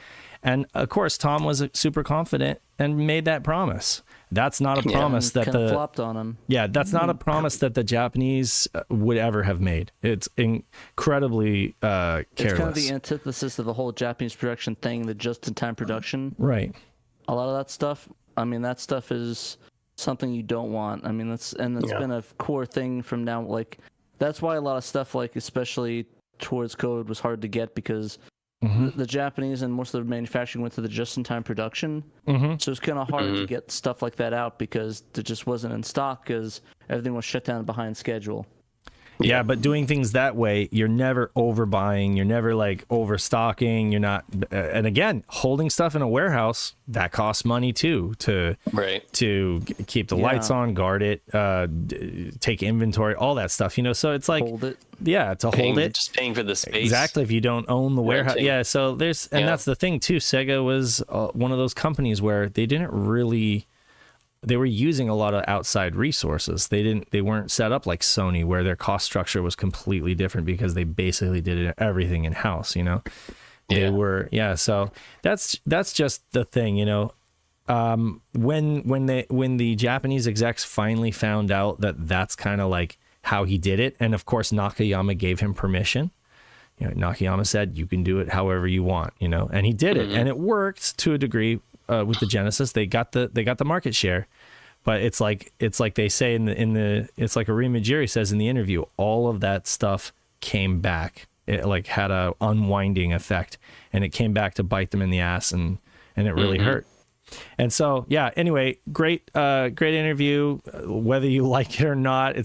And of course, Tom was super confident and made that promise. That's not a promise that flopped on him. Yeah, that's not a promise that the Japanese would ever have made. It's incredibly careless. It's kind of the antithesis of the whole Japanese production thing, the just-in-time production. Right. A lot of that stuff. I mean, that stuff is something you don't want. I mean, that's been a core thing from now. Like, that's why a lot of stuff, like especially towards COVID, was hard to get, because the Japanese and most of the manufacturing went to the just-in-time production. So it's kind of hard to get stuff like that out because it just wasn't in stock, because everything was shut down behind schedule. Yeah, but doing things that way, you're never overbuying, you're never overstocking, you're not, and again, holding stuff in a warehouse, that costs money too, to keep the lights on, guard it, take inventory, all that stuff, so it's like, hold it. Yeah, to hold it. Just paying for the space. Exactly, if you don't own the warehouse. Yeah, so there's, and that's the thing too, Sega was one of those companies where they were using a lot of outside resources. They weren't set up like Sony, where their cost structure was completely different because they basically did everything in house, They were, so that's just the thing, when the Japanese execs finally found out that that's kind of like how he did it, and of course Nakayama gave him permission Nakayama said you can do it however you want, and he did it, and it worked to a degree with the Genesis. They got the market share, but it's like they say in the it's like Arima Jiri says in the interview, all of that stuff came back. It like had a unwinding effect, and it came back to bite them in the ass, and it really hurt. And so, yeah, anyway, great interview. Whether you like it or not,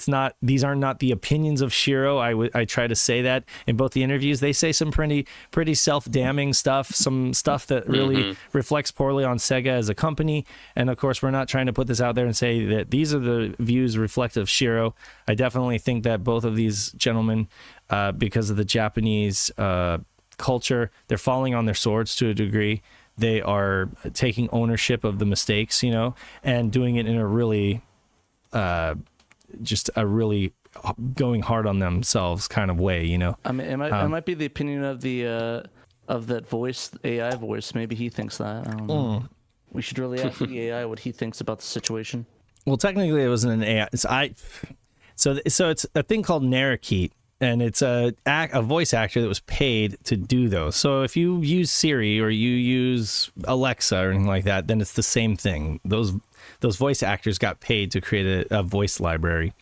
these are not the opinions of Shiro. I try to say that in both the interviews. They say some pretty self-damning stuff, some stuff that really reflects poorly on Sega as a company. And of course, we're not trying to put this out there and say that these are the views reflective of Shiro. I definitely think that both of these gentlemen, because of the Japanese culture, they're falling on their swords to a degree. They are taking ownership of the mistakes, and doing it in a really, just a really going hard on themselves kind of way, I mean, it might be the opinion of the of that voice, AI voice. Maybe he thinks that. I don't know. We should really ask the AI what he thinks about the situation. Well, technically, it wasn't an AI. So it's a thing called Narrakeet. And it's a voice actor that was paid to do those. So if you use Siri or you use Alexa or anything like that, then it's the same thing. Those voice actors got paid to create a voice library,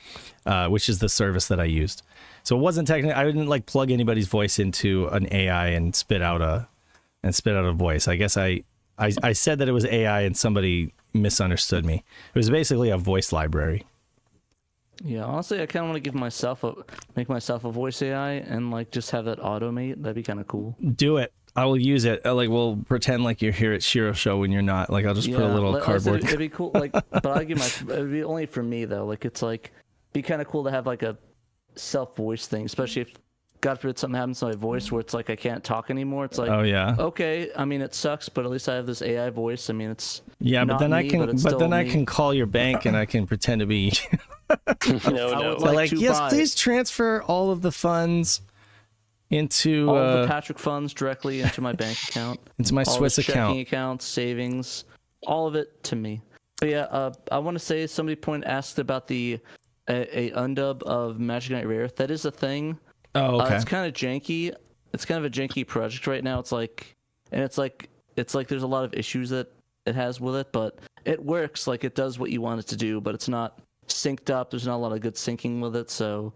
which is the service that I used. So it wasn't technically, I didn't like plug anybody's voice into an AI and spit out a voice. I guess I said that it was AI and somebody misunderstood me. It was basically a voice library. Yeah, honestly, I kind of want to make myself a voice AI and like just have that automate. That'd be kind of cool. Do it. I will use it. Like we'll pretend like you're here at Shiro Show when you're not. Like I'll just put a little cardboard. It'd be cool. Like, but it'd be only for me though. Like it's like be kind of cool to have like a self voice thing, especially if God forbid something happens to my voice where it's like I can't talk anymore. It's like, oh yeah, okay. I mean, it sucks, but at least I have this AI voice. I mean, it's but then I can call your bank and I can pretend to be. No. Like yes, please transfer all of the funds into all of the Patrick funds directly into my bank account, into my Swiss account, checking accounts, savings, all of it to me. But yeah, I want to say somebody asked about a undub of Magic Knight Rare. That is a thing. Oh, okay. It's kind of janky. It's kind of a janky project right now. It's like there's a lot of issues that it has with it, but it works. Like it does what you want it to do, but it's not synced up. There's not a lot of good syncing with it. So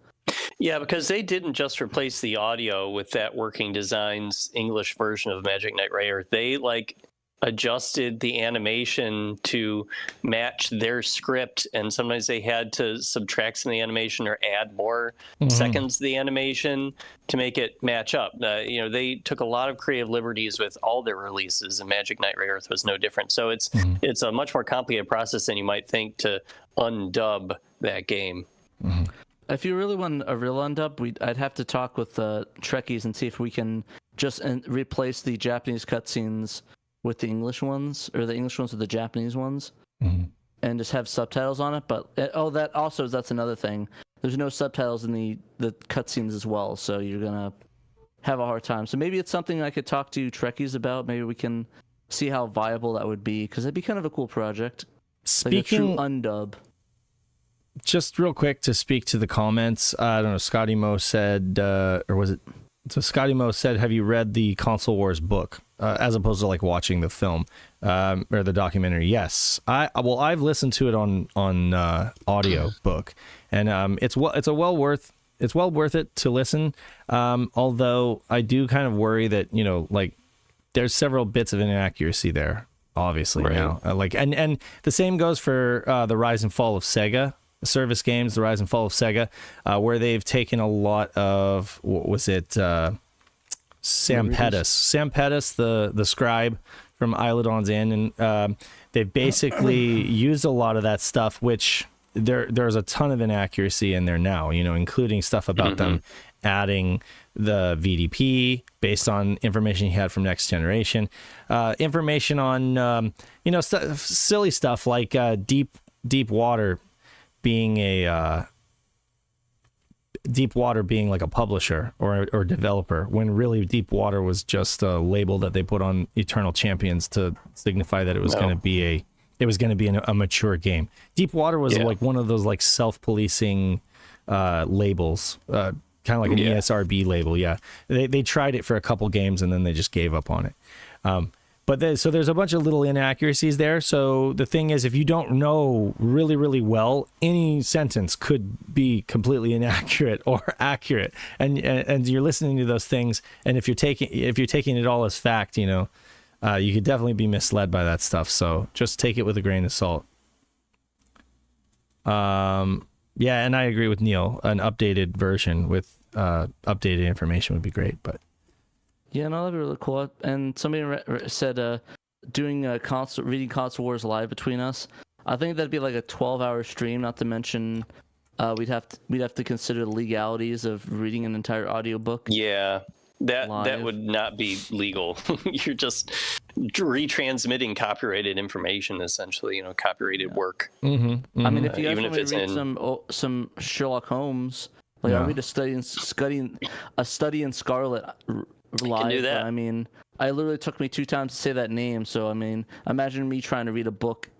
yeah, because they didn't just replace the audio with that Working Designs English version of Magic Knight Rare. They like adjusted the animation to match their script, and sometimes they had to subtract some of the animation or add more seconds to the animation to make it match up. They took a lot of creative liberties with all their releases, and Magic Knight Rare Earth was no different. So it's a much more complicated process than you might think to undub that game. If you really want a real undub, I'd have to talk with Trekkies and see if we can just replace the Japanese cutscenes with the English ones, or the English ones with the Japanese ones, and just have subtitles on it. But that's another thing. There's no subtitles in the cutscenes as well, so you're gonna have a hard time. So maybe it's something I could talk to Trekkies about. Maybe we can see how viable that would be, because it'd be kind of a cool project. Speaking like a true undub. Just real quick to speak to the comments. I don't know. Scotty Mo said, or was it? So Scotty Mo said, "Have you read the Console Wars book as opposed to like watching the film or the documentary?" Yes, I've listened to it on audio book, and it's well worth it to listen. Although I do kind of worry that like there's several bits of inaccuracy there, obviously now. And the same goes for the Rise and Fall of Sega. Service games, the Rise and Fall of Sega, where they've taken a lot of, what was it, Sam Pettis, the scribe from Isladon's Inn, and they've basically used a lot of that stuff, which there's a ton of inaccuracy in there now, including stuff about them adding the VDP based on information he had from Next Generation, information on, silly stuff like Deep Water being like a publisher or developer, when really Deep Water was just a label that they put on Eternal Champions to signify that it was going to be a mature game. Deep Water was like one of those like self-policing labels. kind of like an ESRB label. Yeah, they tried it for a couple games and then they just gave up on it. So there's a bunch of little inaccuracies there. So the thing is, if you don't know really, really well, any sentence could be completely inaccurate or accurate, and you're listening to those things. And if you're taking it all as fact, you could definitely be misled by that stuff. So just take it with a grain of salt. Yeah, and I agree with Neil. An updated version with updated information would be great, but. Yeah, no, that'd be really cool. And somebody said doing reading Console Wars live between us. I think that'd be like a 12-hour stream. Not to mention, we'd have to consider the legalities of reading an entire audiobook. Yeah, that would not be legal. You're just retransmitting copyrighted information, essentially. Copyrighted work. Mm-hmm, mm-hmm. I mean, if you guys want to read some Sherlock Holmes, like I read a study in Scarlet. Live, do that. I mean, I literally took me 2 times to say that name. So I mean, imagine me trying to read a book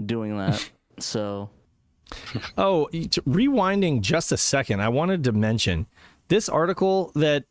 doing that. So, rewinding just a second, I wanted to mention this article that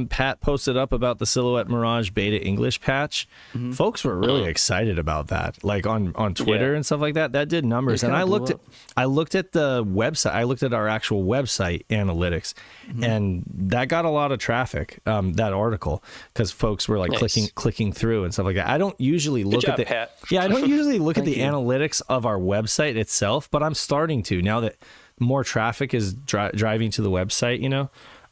Pat posted up about the Silhouette Mirage beta English patch. Mm-hmm. Folks were really excited about that, like on Twitter and stuff like that. That did numbers, and I looked at the website. I looked at our actual website analytics, and that got a lot of traffic. That article, because folks were like clicking through and stuff like that. I don't usually look at the Pat. I don't usually look at the analytics of our website itself, but I'm starting to now that more traffic is driving to the website.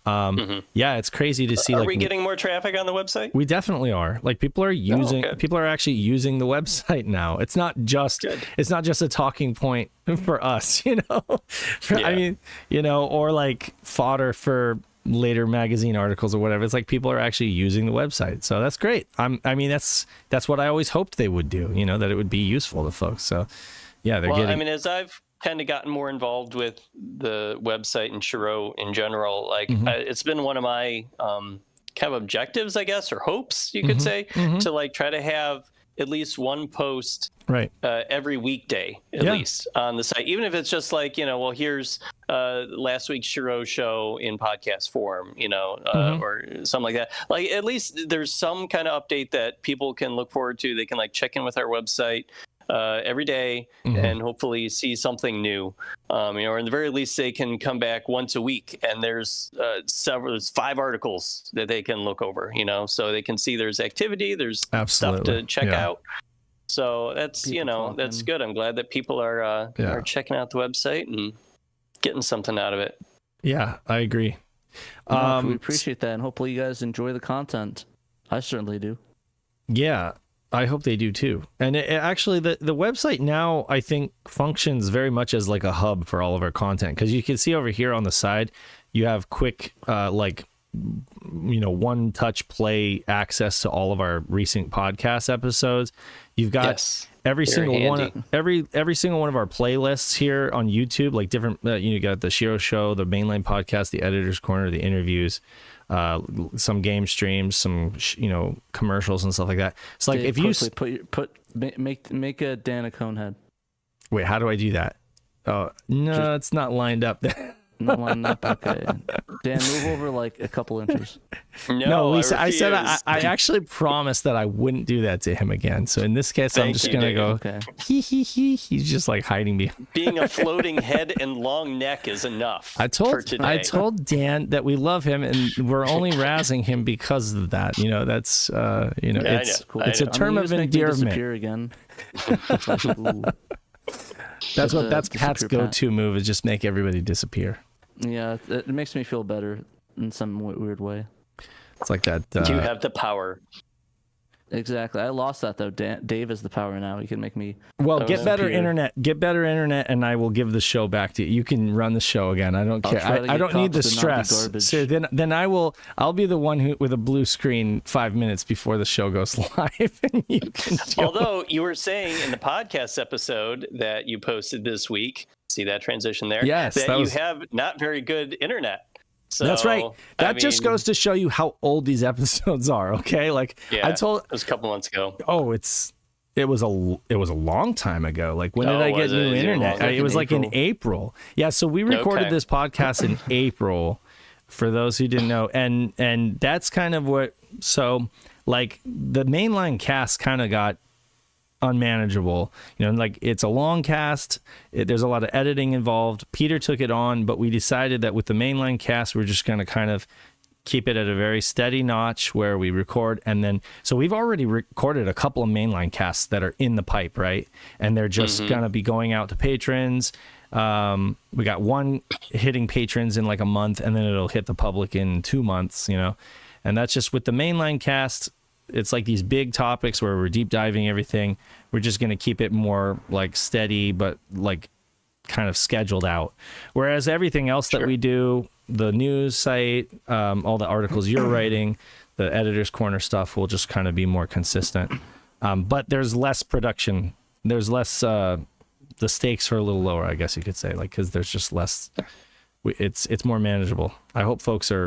Yeah, it's crazy to see. Are we getting more traffic on the website? We definitely are. Like people are actually using the website now. It's not just a talking point for us, I mean, or like fodder for later magazine articles or whatever. It's like people are actually using the website. So that's great. I mean, that's what I always hoped they would do, that it would be useful to folks. So yeah, I mean, as I've kind of gotten more involved with the website and SHIRO in general, like it's been one of my kind of objectives, I guess, or hopes you could say, to like try to have at least one post every weekday at least on the site, even if it's just like, here's last week's SHIRO show in podcast form, or something like that. Like at least there's some kind of update that people can look forward to. They can like check in with our website every day and hopefully see something new, or in the very least they can come back once a week and there's 5 articles that they can look over, so they can see there's activity, there's stuff to check out. So that's that's good. I'm glad that people are checking out the website and getting something out of it. Yeah, I agree. We appreciate that, and hopefully you guys enjoy the content. I certainly do. Yeah, I hope they do too. And actually, the website now, I think, functions very much as like a hub for all of our content. Because you can see over here on the side, you have quick, one-touch play access to all of our recent podcast episodes. You've got every single one of our playlists here on YouTube, like different. You got the SHIRO show, the mainline podcast, the editor's corner, the interviews. Some game streams, some commercials and stuff like that. It's like Dave, if you make a Dan a cone head. Wait, how do I do that? Oh no, it's not lined up there. Not lined up. Okay, Dan, move over like a couple inches. No, Lisa, I said I actually promised that I wouldn't do that to him again. So in this case, I'm just gonna go. Okay. He's just like hiding me. Being a floating head and long neck is enough. I told Dan that we love him and we're only razzing him because of that. That's it's a term of endearment. Again. That's Pat's go-to move, is just make everybody disappear. Yeah, it makes me feel better in some weird way. It's like that. You have the power. Exactly. I lost that though. Dave is the power now. He can make me. Well, get better internet, and I will give the show back to you. You can run the show again. I don't care. I don't need the stress. So then I'll be the one who with a blue screen 5 minutes before the show goes live. And you can Although you were saying in the podcast episode that you posted this week, see that transition there? Yes, that you have not very good internet. So, that's right. That just goes to show you how old these episodes are. Okay, like I told, it was a couple months ago. Oh, it was a long time ago. Like when did I get new internet? It was like in April. Yeah, so we recorded this podcast in April for those who didn't know, and that's kind of what. So like the mainline cast kind of got unmanageable, like it's a long cast, there's a lot of editing involved. Peter took it on, but we decided that with the mainline cast we're just going to kind of keep it at a very steady notch where we record, and then so we've already recorded a couple of mainline casts that are in the pipe, right, and they're just going to be going out to patrons. We got one hitting patrons in like a month, and then it'll hit the public in 2 months, and that's just with the mainline cast. It's like these big topics where we're deep diving everything. We're just going to keep it more like steady, but like kind of scheduled out. Whereas everything else that we do, the news site, all the articles you're writing, the editor's corner stuff will just kind of be more consistent. But there's less production. There's less, the stakes are a little lower, I guess you could say, like, cause there's just less, it's more manageable. I hope folks are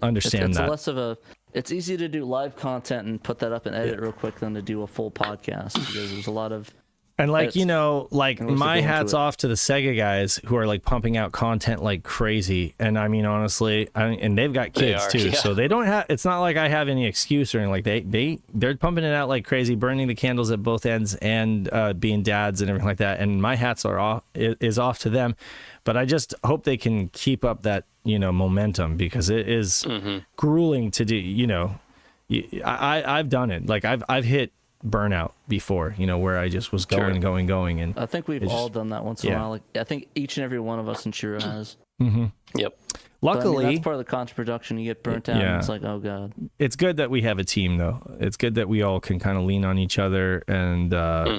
understand it's that. Less of a, it's easy to do live content and put that up and edit real quick than to do a full podcast, because there's a lot of, and like, my hat's off to the Sega guys who are like pumping out content like crazy. And I mean, honestly, and they've got kids too. Yeah. So they don't have, it's not like I have any excuse or anything. Like they're pumping it out like crazy, burning the candles at both ends and being dads and everything like that. And my hats are off, is off to them. But I just hope they can keep up that, momentum, because it is grueling to do, I've done it. Like I've hit burnout before, where I just was going. And I think we've all done that once in a while. Like I think each and every one of us in SHIRO has. Yep. Luckily, that's part of the content production. You get burnt out. And it's like, oh god. It's good that we have a team, though. It's good that we all can kind of lean on each other, and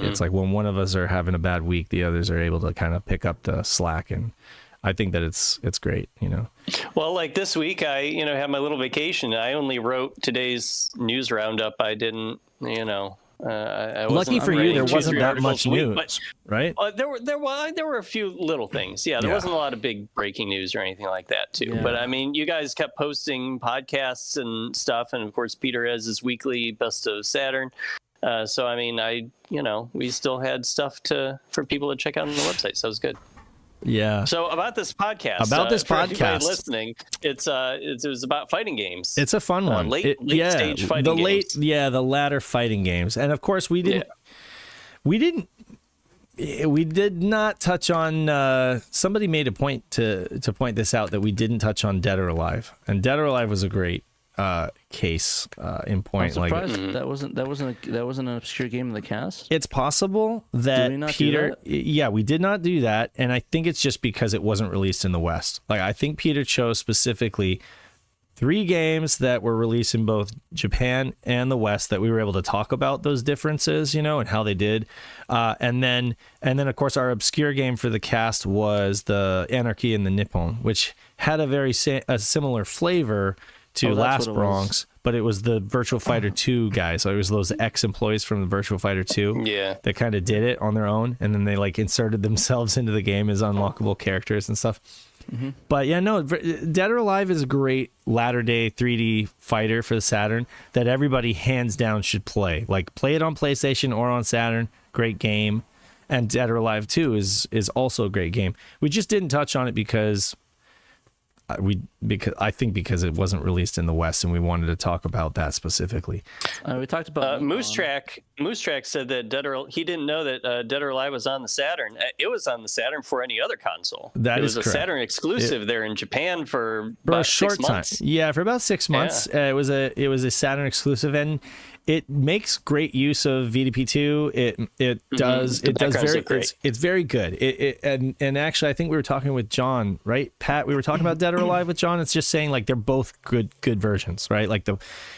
it's like when one of us are having a bad week, the others are able to kind of pick up the slack, and I think that it's great, Well, like this week, I had my little vacation. I only wrote today's news roundup. I didn't, I lucky for you, there wasn't that much news, right? There were a few little things. Yeah, there wasn't a lot of big breaking news or anything like that, too. Yeah. But I mean, you guys kept posting podcasts and stuff, and of course, Peter has his weekly Best of Saturn. So I mean, we still had stuff for people to check out on the website. So it was good. Yeah. So about this podcast. For everybody listening, it was about fighting games. It's a fun one. Late stage fighting games. The latter fighting games, and of course we did not touch on. Somebody made a point to point this out, that we didn't touch on Dead or Alive, and Dead or Alive was a great case in point. I'm surprised that wasn't an obscure game in the cast. It's possible that Peter, we did not do that, and I think it's just because it wasn't released in the West. Like I think Peter chose specifically 3 games that were released in both Japan and the West that we were able to talk about those differences, and how they did. And then of course our obscure game for the cast was the Anarchy in the Nippon, which had a similar flavor to Last Bronx, but it was the Virtual Fighter 2 guys. So it was those ex-employees from the Virtual Fighter 2 that kind of did it on their own, and then they like inserted themselves into the game as unlockable characters and stuff. But Dead or Alive is a great latter-day 3D fighter for the Saturn that everybody hands down should play. Like play it on PlayStation or on Saturn. Great game. And Dead or Alive 2 is also a great game. We just didn't touch on it because because it wasn't released in the West, and we wanted to talk about that specifically. We talked about Moose Track said that he didn't know that Dead or Alive was on the Saturn. It was on the Saturn for any other console. It was a Saturn exclusive there in Japan for about a short 6 months. time. Yeah, for about 6 months. It was a Saturn exclusive, and it makes great use of VDP2. It does very it's very good. And actually I think we were talking with John, right? Pat, we were talking about Dead or Alive with John. It's just saying like they're both good versions, right? Like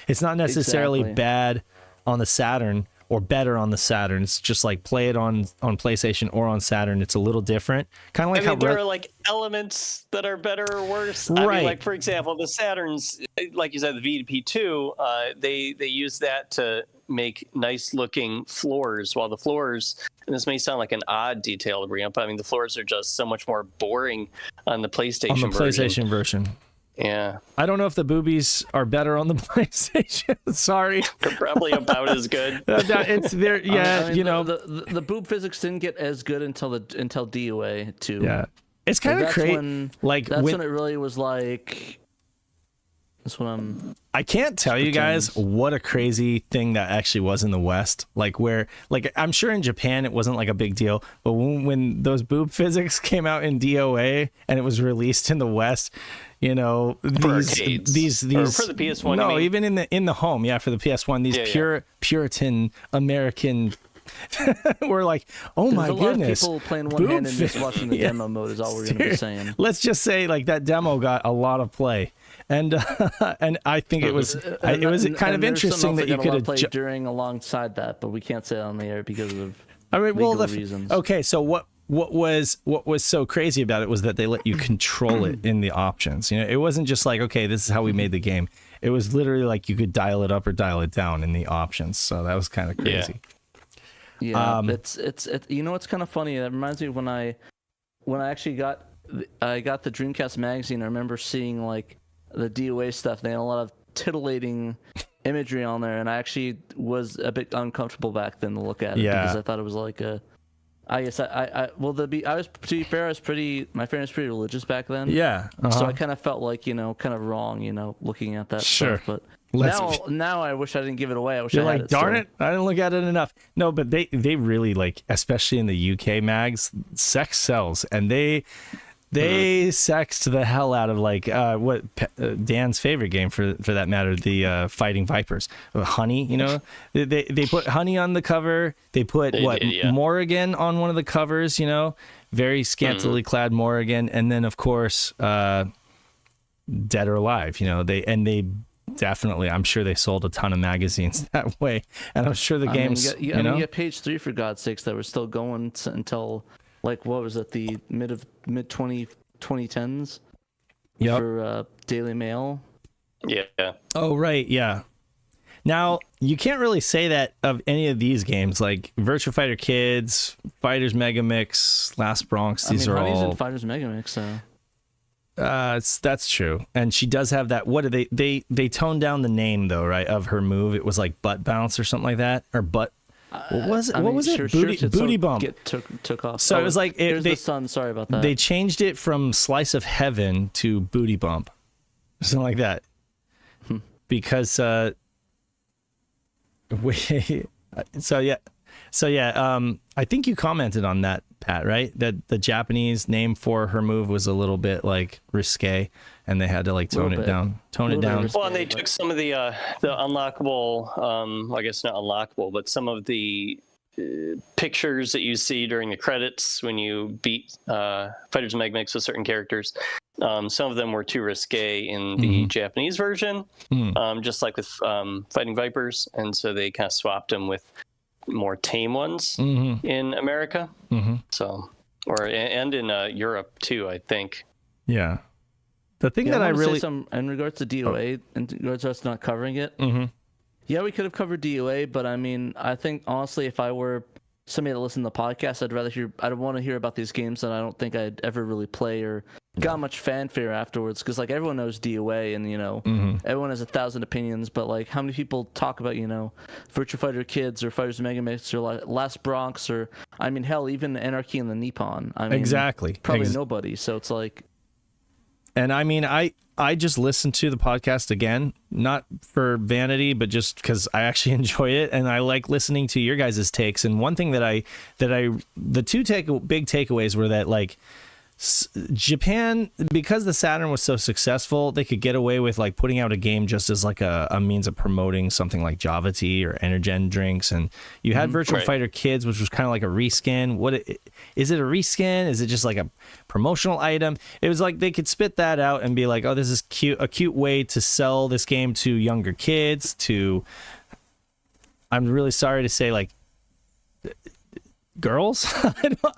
it's not necessarily bad on the Saturn or better on the Saturn. It's just like play it on PlayStation or on Saturn. It's a little different. Kind of like how there are like elements that are better or worse. Right. I mean, like for example, the Saturns, like you said, the VDP2, they use that to make nice looking floors, while the floors, and this may sound like an odd detail to bring up, but I mean the floors are just so much more boring on the PlayStation version. Yeah. I don't know if the boobies are better on the PlayStation. Sorry. They're probably about as good. It's there. Yeah. I mean, the boob physics didn't get as good until DOA 2. Yeah. It's kind of crazy. That's when it really was like, That's what I can't tell you guys what a crazy thing that actually was in the West. Like I'm sure in Japan it wasn't like a big deal, but when those boob physics came out in DOA and it was released in the West, these or for the PS1. No, even in the home, for the PS1, these Puritan American. We're like, oh my goodness! There's a lot of people playing one hand and just watching the demo mode. Is all we're gonna be saying. Let's just say like that demo got a lot of play. And I think it was kind of interesting that you could have played during alongside that, but we can't say it on the air because of legal reasons. Okay, so what was so crazy about it was that they let you control it in the options. It wasn't just like, okay, this is how we made the game. It was literally like you could dial it up or dial it down in the options. So that was kind of crazy. Yeah, it's it's kind of funny. That reminds me when I actually got the Dreamcast magazine. I remember seeing like the DOA stuff. They had a lot of titillating imagery on there, and I actually was a bit uncomfortable back then to look at it because I thought it was like my parents was pretty religious back then. Yeah. So I kind of felt like, kind of wrong, looking at that stuff. But now I wish I didn't give it away. I wish I had it. Darn it, I didn't look at it enough. No, but they really, like, especially in the UK mags, sex sells, and they sexed the hell out of like Dan's favorite game for that matter, the Fighting Vipers. Honey, they put Honey on the cover. They put Morrigan on one of the covers. Very scantily clad Morrigan, and then of course Dead or Alive. They definitely, I'm sure they sold a ton of magazines that way, and I'm sure the games. You get page 3 for God's sakes that were still going until. Like, what was it, the mid 2010s? Yep. For Daily Mail? Yeah. Oh, right, yeah. Now, you can't really say that of any of these games, like Virtua Fighter Kids, Fighters Megamix, Last Bronx, these are Honey's all... in Fighters Megamix, so... That's true. And she does have that... What do they toned down the name, though, right, of her move? It was like Butt Bounce or something like that? Or Butt... What was it? What was it? Booty bump. Took off. So it was like the sun. Sorry about that. They changed it from Slice of Heaven to Booty Bump, something like that. Because I think you commented on that, Pat, right? That the Japanese name for her move was a little bit like risque, and they had to like tone it down. Well, and they took some of the unlockable, I guess not unlockable, but some of the pictures that you see during the credits when you beat Fighters Megamix with certain characters. Some of them were too risque in the Japanese version, just like with Fighting Vipers, and so they kind of swapped them with more tame ones in America. So, and in Europe too, I think. Yeah. The thing that I really... in regards to DOA, in regards to us not covering it, yeah, we could have covered DOA, but I mean, I think honestly, if I were somebody to listen to the podcast, I'd want to hear about these games that I don't think I'd ever really play or got much fanfare afterwards, because like everyone knows DOA and everyone has 1,000 opinions, but like how many people talk about Virtua Fighter Kids or Fighters Megamix or like Last Bronx or I mean hell even Anarchy and the Nippon. I mean, exactly, probably nobody. So it's like, and I mean I just listened to the podcast again, not for vanity, but just because I actually enjoy it and I like listening to your guys' takes. And one thing the two big takeaways were that like Japan, because the Saturn was so successful, they could get away with like putting out a game just as like a means of promoting something like Java Tea or Energen drinks. And you had Virtua Fighter Kids, which was kind of like a reskin. Is it a reskin? Is it just like a promotional item? It was like they could spit that out and be like, oh, this is a cute way to sell this game to younger kids. I'm really sorry to say, like, girls.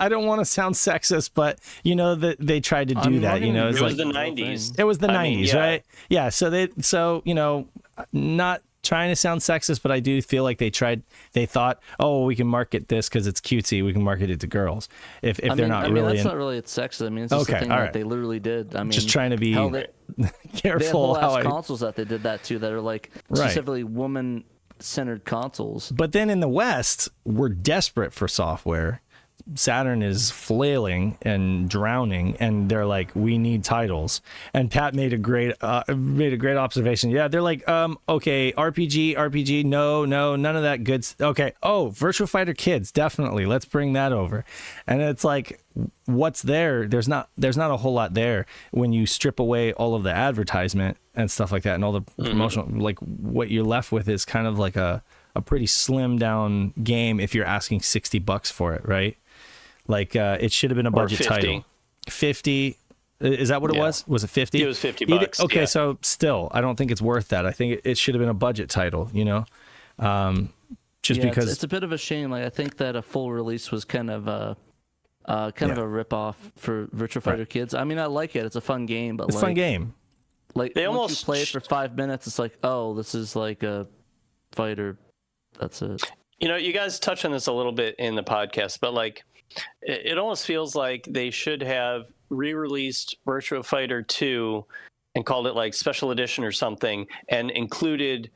I don't want to sound sexist, but that they tried to do that. It was like the 90s. It was the 90s, right? Yeah. So not trying to sound sexist, but I do feel like they thought, oh, we can market this because it's cutesy. We can market it to girls. If they're not really. That's not really sexist. I mean, it's just the thing that they literally did. I mean, just trying to be careful. They have consoles that they did that too, that are like specifically woman-centered consoles. But then in the West, we're desperate for software Saturn is flailing and drowning, and they're like, we need titles. And Pat made a great observation. Yeah, they're like, okay, RPG, no, none of that good. Okay, Virtua Fighter Kids, definitely, let's bring that over. And it's like, what's there? There's not a whole lot there when you strip away all of the advertisement and stuff like that, and all the promotional. Like, what you're left with is kind of like a pretty slim down game if you're asking $60 for it, right? Like, it should have been a budget title. 50. Is that what it was? Was it 50? It was $50. Okay, so still, I don't think it's worth that. I think it should have been a budget title, you know? Because it's a bit of a shame. Like, I think that a full release was kind of a rip-off for Virtua Fighter Kids. I mean, I like it. It's a fun game, but it's a fun game. Like, they once you play it for 5 minutes, it's like, oh, this is like a fighter. That's it. You know, you guys touched on this a little bit in the podcast, but like, it almost feels like they should have re-released Virtua Fighter 2 and called it like Special Edition or something, and included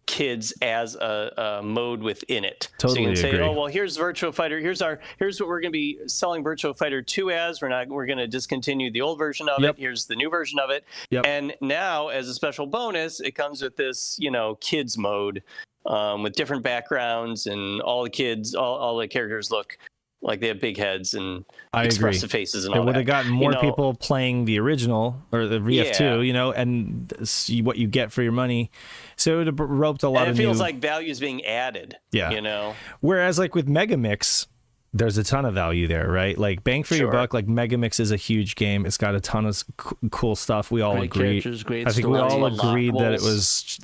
kids as a mode within it. Totally so you can say, agree. oh, well, here's Virtua Fighter. Here's what we're going to be selling Virtua Fighter 2 as. We're going to discontinue the old version of it. Here's the new version of it. And now, as a special bonus, it comes with this, kids mode with different backgrounds, and all the kids, all the characters look like they have big heads and expressive faces and all that. It would have gotten more people playing the original or the VF2, and see what you get for your money. So it would have roped a lot of new... it feels like value is being added. Yeah. Whereas like with Megamix, there's a ton of value there, right? Like bang for your buck. Like Megamix is a huge game. It's got a ton of cool stuff. We all agree. Great I think we all agreed that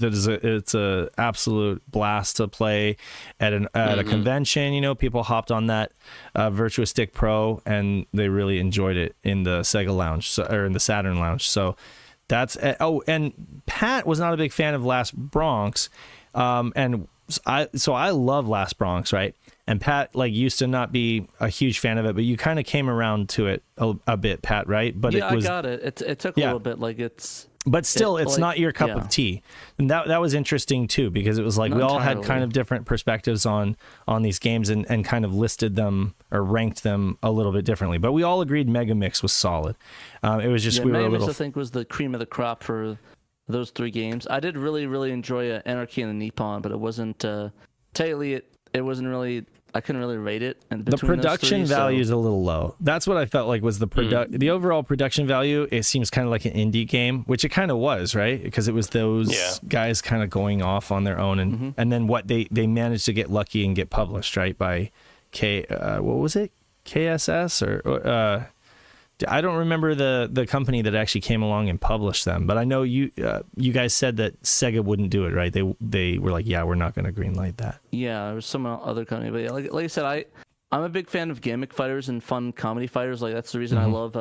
it's a absolute blast to play at a convention. People hopped on that Virtua Stick Pro and they really enjoyed it in the Sega Lounge or in the Saturn Lounge. So that's and Pat was not a big fan of Last Bronx, and I love Last Bronx, right? And Pat used to not be a huge fan of it, but you kind of came around to it a bit, Pat, right? But I got it. It took a little bit. But still, it's not your cup of tea. And that was interesting too, because it was like we all had kind of different perspectives on these games and kind of listed them or ranked them a little bit differently. But we all agreed Megamix was solid. It was just we were a little. I think was the cream of the crop for those 3 games. I did really, really enjoy Anarchy in the Nippon, but it wasn't. Technically, it wasn't really. I couldn't really rate it. The production value is a little low. That's what I felt like was the overall production value. It seems kind of like an indie game, which it kind of was, right? Because it was those guys kind of going off on their own, and then what they managed to get lucky and get published, right? By what was it? KSS or I don't remember the company that actually came along and published them, but I know you guys said that Sega wouldn't do it, right? They were like, yeah, we're not going to greenlight that. Yeah, there was some other company, but like I said, I'm a big fan of gimmick fighters and fun comedy fighters. Like that's the reason I love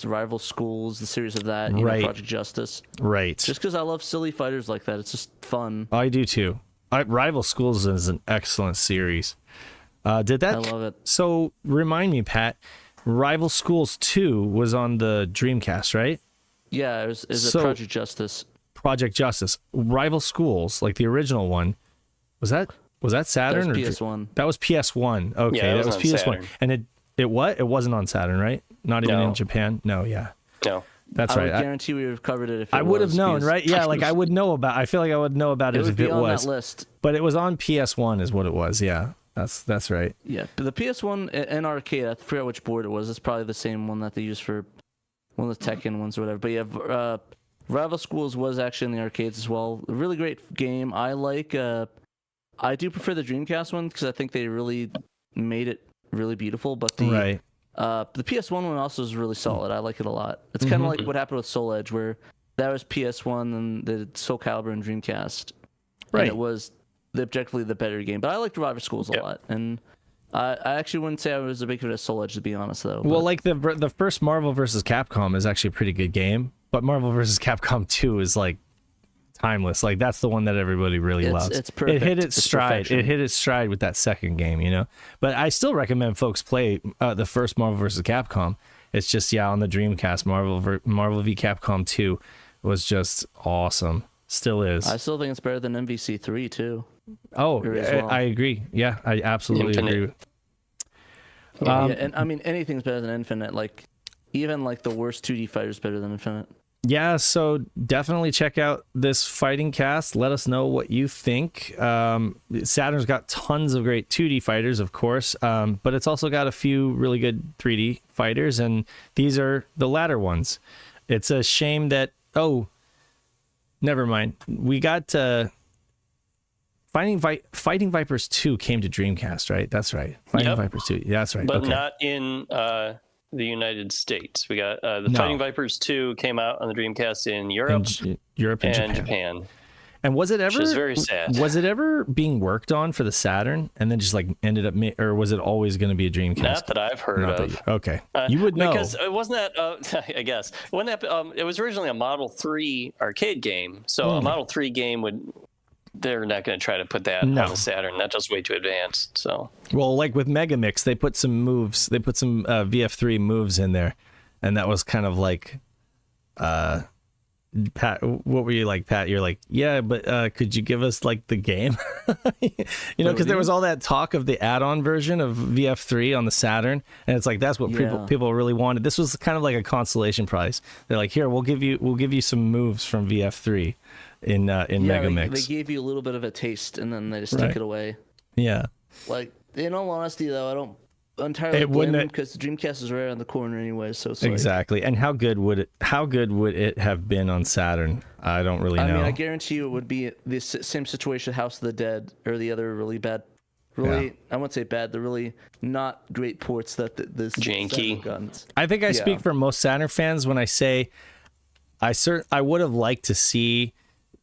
Rival Schools, the series of that, Project Justice, right? Just because I love silly fighters like that, it's just fun. I do too. Rival Schools is an excellent series. I love it. So remind me, Pat, Rival Schools 2 was on the Dreamcast, right? Yeah, it was Project Justice. Project Justice. Rival Schools, like the original one, was that Saturn? That was PS1. That was PS1. Okay, yeah, that was PS1. Saturn. And it what? It wasn't on Saturn, right? Not even in Japan? No, yeah. No. That's right. I guarantee we would have covered it if it was. I would have known, right? Yeah, like I would know about. I feel like I would know about it if it was. It would be on that list. But it was on PS1 is what it was, yeah. That's right. Yeah, but the PS1 and arcade, I forget which board it was. It's probably the same one that they used for one of the Tekken ones or whatever. But yeah, Rival Schools was actually in the arcades as well. A really great game. I do prefer the Dreamcast one because I think they really made it really beautiful. But the PS1 one also is really solid. I like it a lot. It's kind of like what happened with Soul Edge, where that was PS1 and the Soul Calibur and Dreamcast. Right. And it was objectively the better game, but I liked Rival Schools a lot, and I actually wouldn't say I was a big fan of Soul Edge, to be honest, though. Well, like the first Marvel vs. Capcom is actually a pretty good game, but Marvel vs. Capcom 2 is like timeless. Like that's the one that everybody really loves. It's perfect. It hit its stride. It hit its stride with that second game, But I still recommend folks play the first Marvel vs. Capcom. It's just on the Dreamcast, Marvel v. Capcom 2 was just awesome. Still is. I still think it's better than MVC3 too. Oh, well. I agree. Yeah, I absolutely agree. Yeah, and I mean, anything's better than Infinite. Like, even like the worst 2D fighter is better than Infinite. Yeah, so definitely check out this fighting cast. Let us know what you think. Saturn's got tons of great 2D fighters, of course, but it's also got a few really good 3D fighters, and these are the latter ones. It's a shame that, never mind. We got Fighting Vipers 2 came to Dreamcast, right? That's right. Fighting Vipers 2. Yeah, that's right. But okay. not in the United States. We got Fighting Vipers 2 came out on the Dreamcast in Europe, and Japan. And was it ever? Which is very sad. Was it ever being worked on for the Saturn, and then just like ended up, or was it always going to be a Dreamcast? Not that I've heard of. Okay, you would know because it wasn't that. I guess wasn't that. It was originally a Model 3 arcade game, so a Model 3 game would. They're not going to try to put that on the Saturn. That's just way too advanced. So, well, like with Megamix, they put some moves. They put some VF3 moves in there, and that was kind of like, Pat. What were you like, Pat? You're like, yeah, but could you give us like the game? Because there was all that talk of the add-on version of VF3 on the Saturn, and it's like that's what people really wanted. This was kind of like a consolation prize. They're like, here, we'll give you some moves from VF3. In Megamix. They gave you a little bit of a taste, and then they just took it away. Yeah. Like, in all honesty, though, I don't entirely blame them because the Dreamcast is right on the corner anyway. So it's exactly. And how good would it have been on Saturn? I don't really know. I mean, I guarantee you it would be the same situation with House of the Dead or the other really bad. I wouldn't say bad. The really not great ports that this janky guns. I think I speak for most Saturn fans when I say I would have liked to see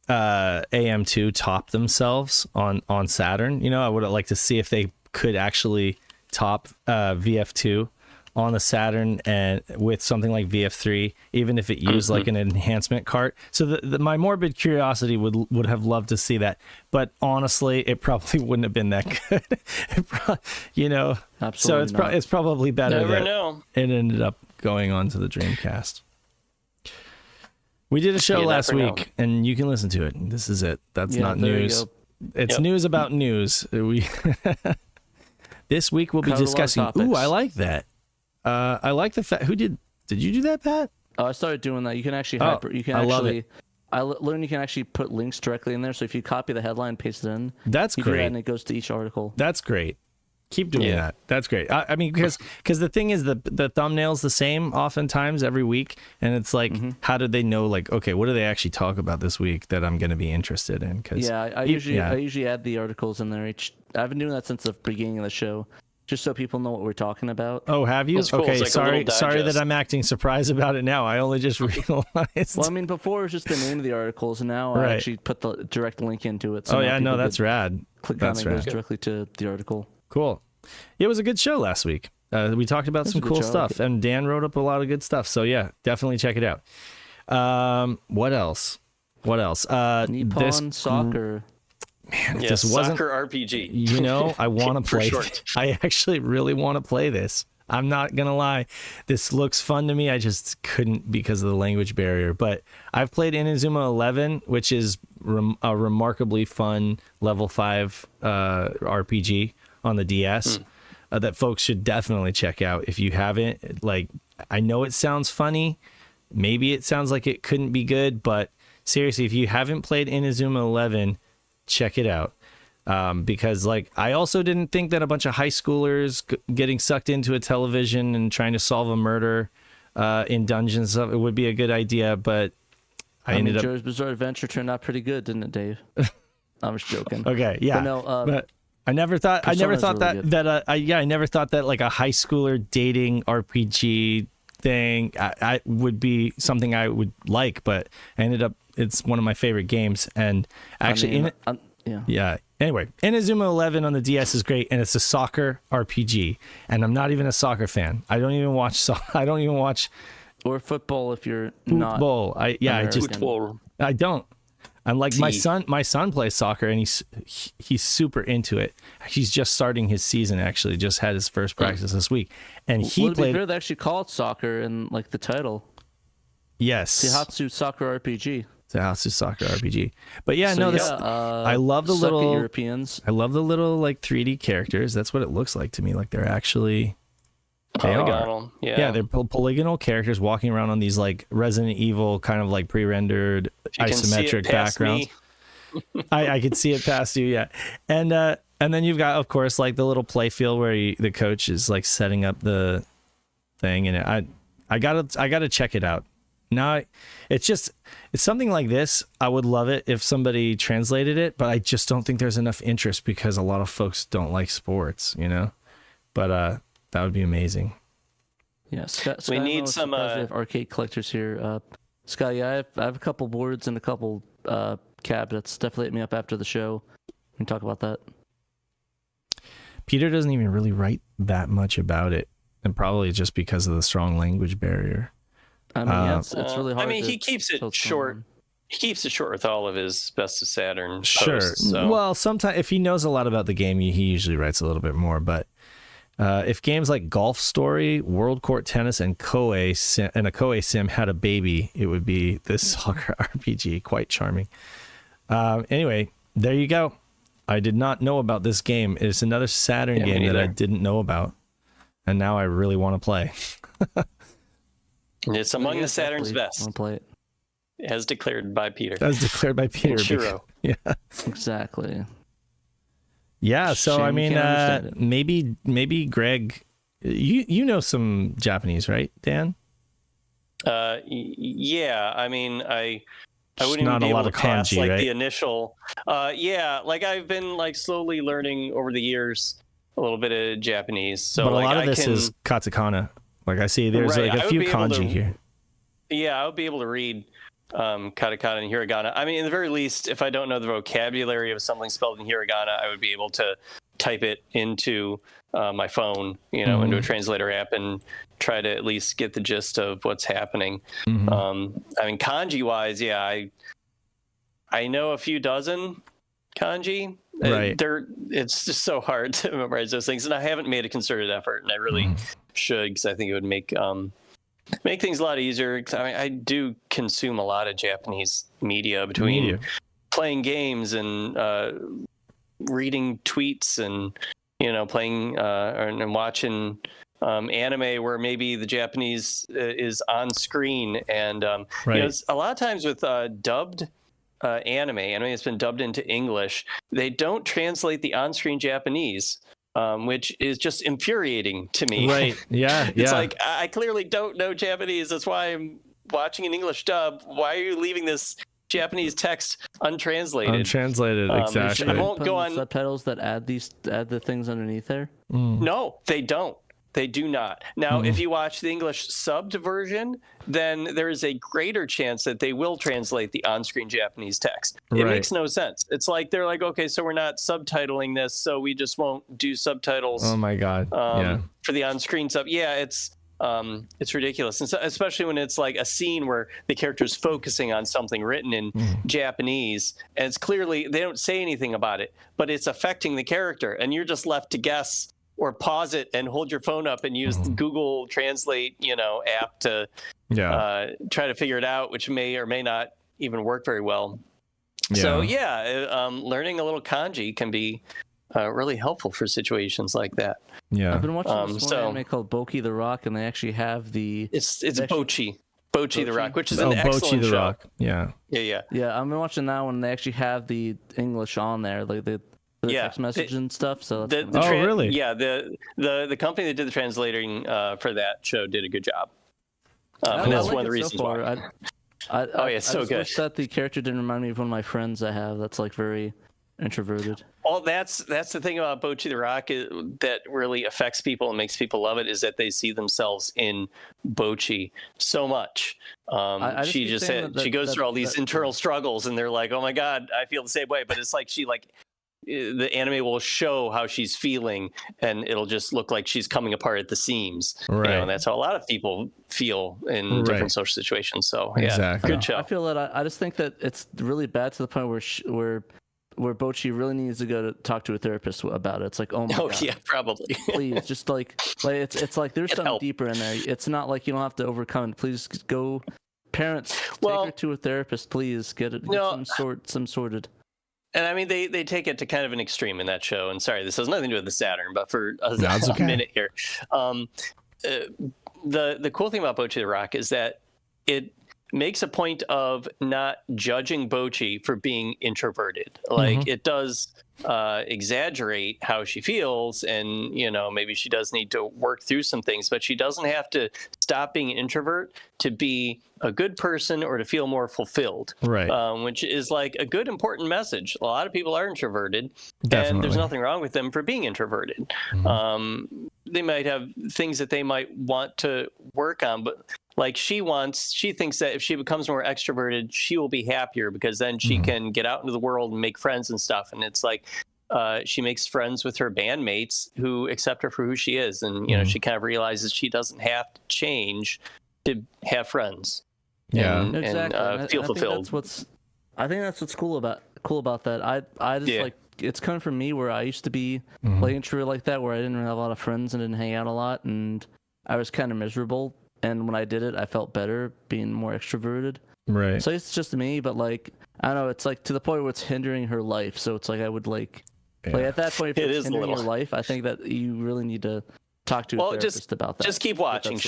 AM2 top themselves on Saturn. I would have liked to see if they could actually top VF2 on the Saturn and with something like VF3, even if it used like an enhancement cart. So my morbid curiosity would have loved to see that, but honestly, it probably wouldn't have been that good. Absolutely so it's probably better it ended up going on to the Dreamcast. We did a show last week, and you can listen to it. This is it. That's not news. It's news about news. This week we'll be discussing. Ooh, I like that. I like the fact. Did you do that, Pat? Oh, I started doing that. You can actually love it. I learned you can actually put links directly in there. So if you copy the headline, paste it in. That's great. And it goes to each article. That's great. Keep doing that. That's great. I mean, because the thing is, the thumbnail's the same oftentimes every week, and it's like, how do they know? Like, okay, what do they actually talk about this week that I'm going to be interested in? Cause I usually add the articles in there. I've been doing that since the beginning of the show, just so people know what we're talking about. Oh, have you? Cool. Okay, like sorry that I'm acting surprised about it now. I only just realized. Well, I mean, before it was just the name of the articles, and now I actually put the direct link into it. So that's rad. Click on it, goes directly to the article. Cool. It was a good show last week. We talked about some cool stuff, and Dan wrote up a lot of good stuff. So yeah, definitely check it out. What else? Nippon Soccer. Man, if this wasn't soccer RPG. I want to play. I actually really want to play this. I'm not gonna lie, this looks fun to me. I just couldn't because of the language barrier. But I've played Inazuma 11, which is a remarkably fun level 5 RPG on the DS that folks should definitely check out if you haven't. Like, I know it sounds funny, maybe it sounds like it couldn't be good, but seriously, if you haven't played Inazuma 11, check it out. Because like, I also didn't think that a bunch of high schoolers getting sucked into a television and trying to solve a murder in dungeons, it would be a good idea, but I ended up... Joe's Bizarre Adventure turned out pretty good, didn't it, Dave? I was joking. Okay, yeah. But no, but I never thought that like a high schooler dating RPG thing I would be something I would like, but I ended up, it's one of my favorite games. And actually anyway, Inazuma 11 on the DS is great, and it's a soccer RPG, and I'm not even a soccer fan. I don't even watch or football if you're football. not football. I don't. I'm like my son plays soccer, and he's super into it. He's just starting his season, actually. Just had his first practice this week. And he played... They actually call it soccer in like the title. Yes. Daihatsu Soccer RPG. The House of Soccer RPG. But yeah, So, no, I love the suck little at Europeans. I love the little like 3D characters. That's what it looks like to me. Like they're actually polygonal. Yeah, they're polygonal characters walking around on these like Resident Evil kind of like pre-rendered isometric backgrounds. I could see it past you, yeah. And then you've got, of course, like the little play field where the coach is like setting up the thing, and I gotta check it out. Now, it's something like this. I would love it if somebody translated it, but I just don't think there's enough interest because a lot of folks don't like sports, you know. But that would be amazing. Yeah, Scott, we need some arcade collectors here. Scott, yeah, I have a couple boards and a couple cabinets. Definitely hit me up after the show. We can talk about that. Peter doesn't even really write that much about it, and probably just because of the strong language barrier. I mean, yeah, it's really hard. I mean, he keeps it short. He keeps it short with all of his Best of Saturn posts. Sure. So. Well, sometimes if he knows a lot about the game, he usually writes a little bit more. But if games like Golf Story, World Court Tennis, and a Koei Sim had a baby, it would be this soccer RPG. Quite charming. Anyway, there you go. I did not know about this game. It's another Saturn game that I didn't know about, and now I really want to play. It's among the Saturn's best. I want to play it. As declared by Peter. As declared by Peter. SHIRO. Yeah. Exactly. Yeah, so Shame I you mean, can't understand it. maybe Greg, you know some Japanese, right, Dan? Yeah. I mean, I wouldn't not even be a able lot to of pass kanji, like right? the initial. Yeah, like I've been like slowly learning over the years a little bit of Japanese. So but a like, lot of this is katakana. Like I see, there's Right, like a I would few be able kanji to- here. Yeah, I would be able to read katakana and hiragana. I mean, in the very least, if I don't know the vocabulary of something spelled in hiragana, I would be able to type it into my phone, into a translator app and try to at least get the gist of what's happening. I mean, kanji-wise, yeah, I know a few dozen kanji. Right. It's just so hard to memorize those things, and I haven't made a concerted effort, and I really should, because I think it would make things a lot easier. I mean, I do consume a lot of Japanese media between playing games and reading tweets and playing and watching anime where maybe the Japanese is on screen, and a lot of times with dubbed anime has been dubbed into English, they don't translate the on-screen Japanese, which is just infuriating to me. Right. Yeah. It's like, I clearly don't know Japanese. That's why I'm watching an English dub. Why are you leaving this Japanese text untranslated? Exactly. I won't go on subtitles that add the things underneath there. No, they don't. They do not. Now, if you watch the English subbed version, then there is a greater chance that they will translate the on-screen Japanese text. It makes no sense. It's like they're like, okay, so we're not subtitling this, so we just won't do subtitles. Oh my god! For the on-screen sub, it's ridiculous, and so, especially when it's like a scene where the character is focusing on something written in Japanese, and it's clearly they don't say anything about it, but it's affecting the character, and you're just left to guess. Or pause it and hold your phone up and use the Google Translate, app to try to figure it out, which may or may not even work very well. Yeah. So learning a little kanji can be really helpful for situations like that. Yeah, I've been watching this one anime called Boki the Rock, and they actually have it's Bochi the Rock, which is an excellent Bochi the show. Rock. Yeah. Yeah, I've been watching that one. And they actually have the English on there, like the text message and stuff. So really? Yeah, the company that did the translating for that show did a good job. And that's one of the reasons why. It's so good. Wish that the character didn't remind me of one of my friends I have that's like very introverted. Well, that's the thing about Bochi the Rock that really affects people and makes people love it, is that they see themselves in Bochi so much. She just said she goes through all these internal struggles, and they're like, "Oh my God, I feel the same way." But it's like the anime will show how she's feeling, and it'll just look like she's coming apart at the seams. Right. And that's how a lot of people feel in different social situations. So exactly. Good show. I feel that I just think that it's really bad to the point where Bochi really needs to go to talk to a therapist about it. It's like, oh my God. Yeah, probably. Please, just like it's like there's something help. deeper in there. It's not like you don't have to overcome it. Please go Parents, take her to a therapist, please. Get some sorted. And I mean, they take it to kind of an extreme in that show. And sorry, this has nothing to do with the Saturn, but for a minute here, the cool thing about Bocchi the Rock is that it makes a point of not judging Bocchi for being introverted. Like it does exaggerate how she feels, and maybe she does need to work through some things, but she doesn't have to stop being an introvert to be a good person or to feel more fulfilled, right? Which is like a good important message. A lot of people are introverted. Definitely. And there's nothing wrong with them for being introverted. They might have things that they might want to work on, but like she thinks that if she becomes more extroverted, she will be happier because then she can get out into the world and make friends and stuff. And it's like she makes friends with her bandmates who accept her for who she is. And, she kind of realizes she doesn't have to change to have friends. Yeah, and feel fulfilled. I think that's what's cool about that. I just like, it's coming from me where I used to be like introvert like that, where I didn't really have a lot of friends and didn't hang out a lot, and I was kind of miserable. And when I did it, I felt better being more extroverted. Right. So it's just me, but like, I don't know, it's like to the point where it's hindering her life. So it's like I would like at that point, if it's hindering your life, I think that you really need to talk to a therapist about that. Just keep watching.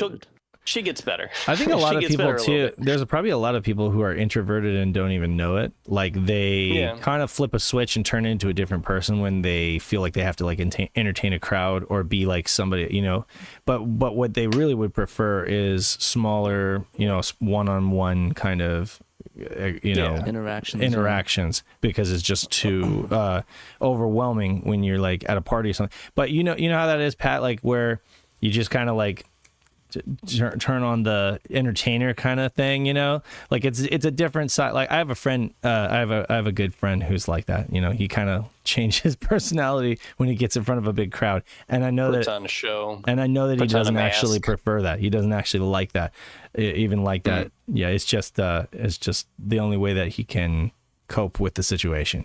She gets better. I think a lot of people too. There's probably a lot of people who are introverted and don't even know it. Like they kind of flip a switch and turn into a different person when they feel like they have to like entertain a crowd or be like somebody, But what they really would prefer is smaller, one-on-one kind of, interactions, because it's just too overwhelming when you're like at a party or something. But you know how that is, Pat. Like where you just kind of like turn on the entertainer kind of thing, like it's a different side. Like I have a friend, I have a good friend who's like that. He kind of changes his personality when he gets in front of a big crowd, and I know puts on a show, and I know that he doesn't actually prefer that. He doesn't actually like that, even like that. Yeah, it's just the only way that he can cope with the situation,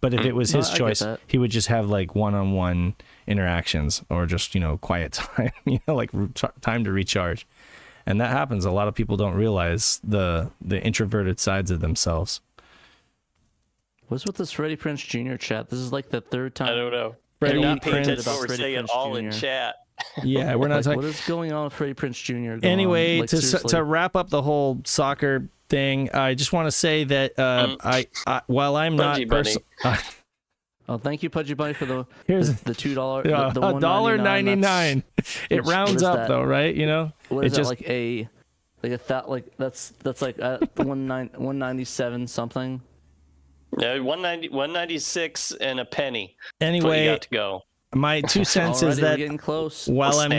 But if it was his choice, he would just have like one-on-one interactions or just quiet time, like time to recharge. And that happens. A lot of people don't realize the introverted sides of themselves. What's with this Freddie Prinze Jr. chat? This is like the third time. I don't know. Freddie Prinze, we're saying all in chat. Yeah, we're not talking. What is going on with Freddie Prinze Jr.? Anyway, to wrap up the whole soccer thing, I just want to say that I while I'm not oh, thank you, Pudgy Bunny, for the $2, the $1.99. It rounds up though, right? What is that, that's like 197 something. Yeah, 196 and a penny. Anyway, you got to go. My 2 cents is that getting close. While I'm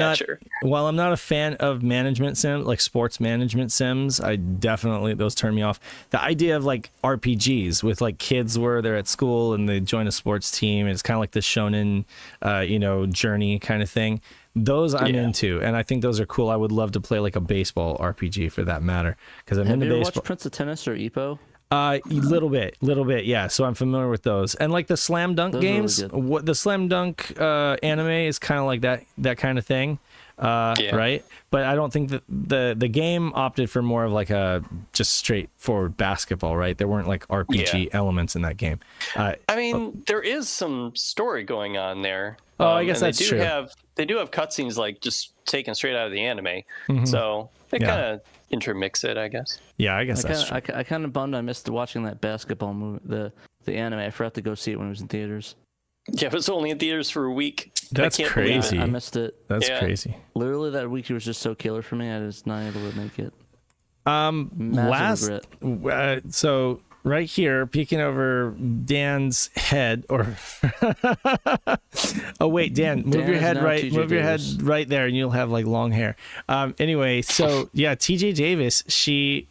not a fan of management sim, like sports management sims, I definitely, those turn me off. The idea of like RPGs with like kids where they're at school and they join a sports team, and it's kind of like the shonen, journey kind of thing. Those I'm into, and I think those are cool. I would love to play like a baseball RPG for that matter, because I'm into baseball. Have you ever watched Prince of Tennis or Ippo? Little bit, yeah. So I'm familiar with those, and like the slam dunk games. What the slam dunk anime is kind of like that kind of thing, right? But I don't think that the game opted for more of like a just straightforward basketball, right? There weren't like RPG elements in that game. I mean, there is some story going on there. I guess that's true. They do have cutscenes like just taken straight out of the anime, so they kind of intermix it, I guess. Yeah, I guess that's true. I kind of bummed I missed watching that basketball movie, the anime. I forgot to go see it when it was in theaters. Yeah, it was only in theaters for a week. That's crazy. I missed it. That's crazy. Literally, that week was just so killer for me. I was not able to make it. So right here, peeking over Dan's head, or oh wait, Dan, move your head right, move your head right there, and you'll have like long hair. Anyway, so yeah, TJ Davis, she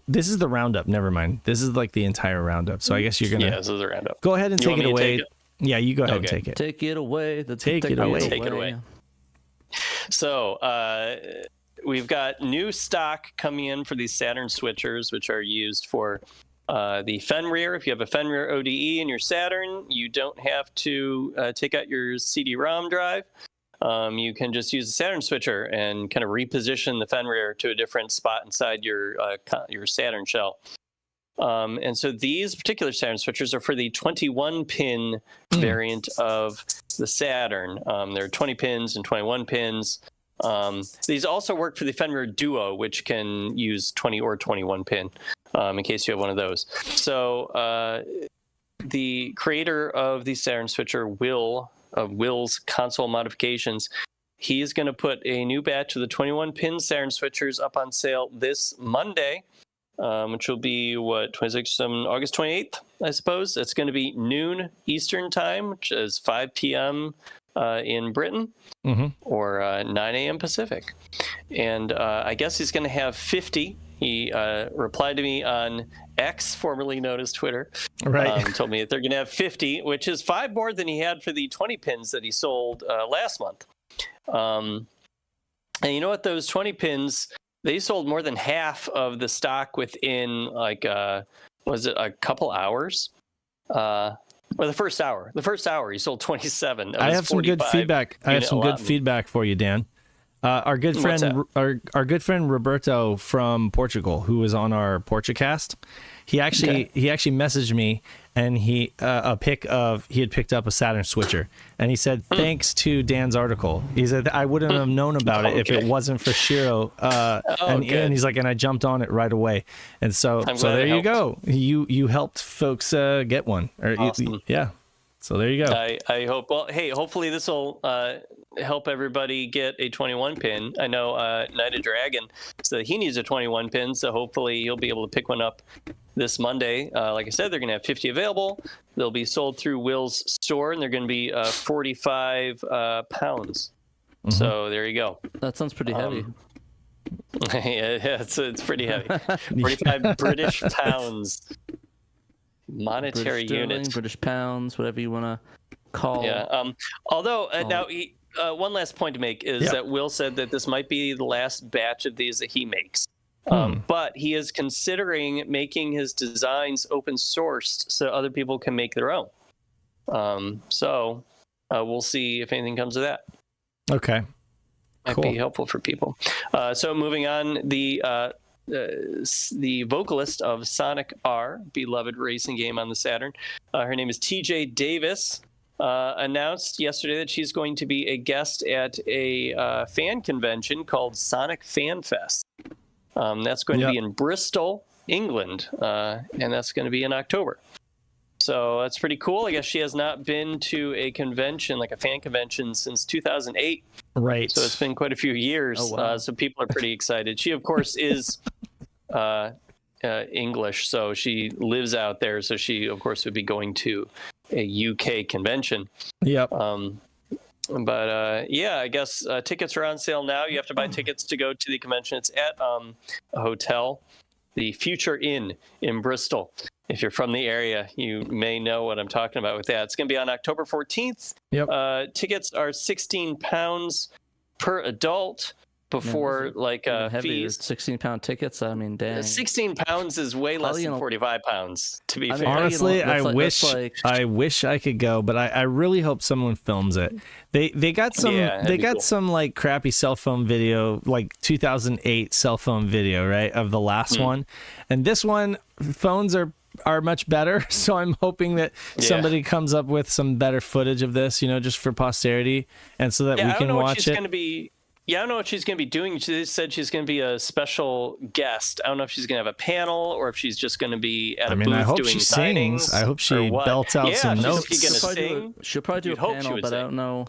this is the roundup. Never mind, this is like the entire roundup. So I guess you're gonna this is the roundup. Go ahead and take it away. Yeah, you go ahead and take it. Take it away. Take it away. Take it away. So we've got new stock coming in for these Saturn switchers, which are used for the Fenrir. If you have a Fenrir ODE in your Saturn, you don't have to take out your CD-ROM drive. you can just use the Saturn switcher and kind of reposition the Fenrir to a different spot inside your Saturn shell. And so these particular Saturn switchers are for the 21-pin variant of the Saturn. There are 20 pins and 21 pins. These also work for the Fenrir Duo, which can use 20 or 21 pin, in case you have one of those. So the creator of the Saturn switcher, Will's Console Modifications, he's going to put a new batch of the 21-pin Saturn switchers up on sale this Monday, which will be, August 28th, I suppose. It's going to be noon Eastern time, which is 5 p.m. In Britain, or 9 a.m. Pacific. And I guess he's going to have 50. He replied to me on X, formerly known as Twitter. Right. Told me that they're going to have 50, which is 5 more than he had for the 20 pins that he sold last month. And you know what? Those 20 pins, they sold more than half of the stock within, was it a couple hours? Or the first hour. The first hour, he sold 27. I have some good feedback. I have some good feedback for you, Dan. Our good friend, our good friend Roberto from Portugal, who was on our Portucast, he actually messaged me, and he had picked up a Saturn switcher, and he said thanks to Dan's article. He said I wouldn't have known about it if it wasn't for SHIRO, and he's like, and I jumped on it right away, and so there you go. You helped folks get one. Awesome. Yeah. So there you go. I hope. Well, hey, hopefully this will help everybody get a 21 pin. I know Night of Dragon, so he needs a 21 pin. So hopefully he'll be able to pick one up this Monday. Like I said, they're going to have 50 available. They'll be sold through Will's store, and they're going to be 45 pounds. So there you go. That sounds pretty heavy. Yeah, it's pretty heavy. 45 British pounds. Monetary units, British pounds, whatever you want to call. Yeah. Although now, one last point to make is that Will said that this might be the last batch of these that he makes, but he is considering making his designs open sourced so other people can make their own. So we'll see if anything comes of that. Okay. Might be helpful for people. So moving on, the vocalist of Sonic R, beloved racing game on the Saturn. Her name is TJ Davis. Announced yesterday that she's going to be a guest at a fan convention called Sonic Fan Fest. That's going to be in Bristol, England, and that's going to be in October. So that's pretty cool. I guess she has not been to a convention, like a fan convention, since 2008. Right. So it's been quite a few years. Oh, wow. So people are pretty excited. She, of course, is English, so she lives out there. So she, of course, would be going to a UK convention. Yep. But yeah, I guess tickets are on sale now. You have to buy tickets to go to the convention. It's at a hotel, the Future Inn in Bristol. If you're from the area, you may know what I'm talking about with that. It's going to be on October 14th. Yep. Tickets are £16 per adult before fees. 16-pound tickets. I mean, dang. 16 pounds is way less than 45 pounds. To be fair, honestly, I wish I could go, but I really hope someone films it. They got some some like crappy cell phone video, like 2008 cell phone video, right, of the last one, and this one phones are much better. So I'm hoping that somebody comes up with some better footage of this, just for posterity, and so that we can watch it. I don't know what she's going to be doing. She said she's going to be a special guest. I don't know if she's going to have a panel or if she's just going to be at a booth I hope doing she signings. Sings. I hope she belts out some notes. She'll probably do a panel, but I don't know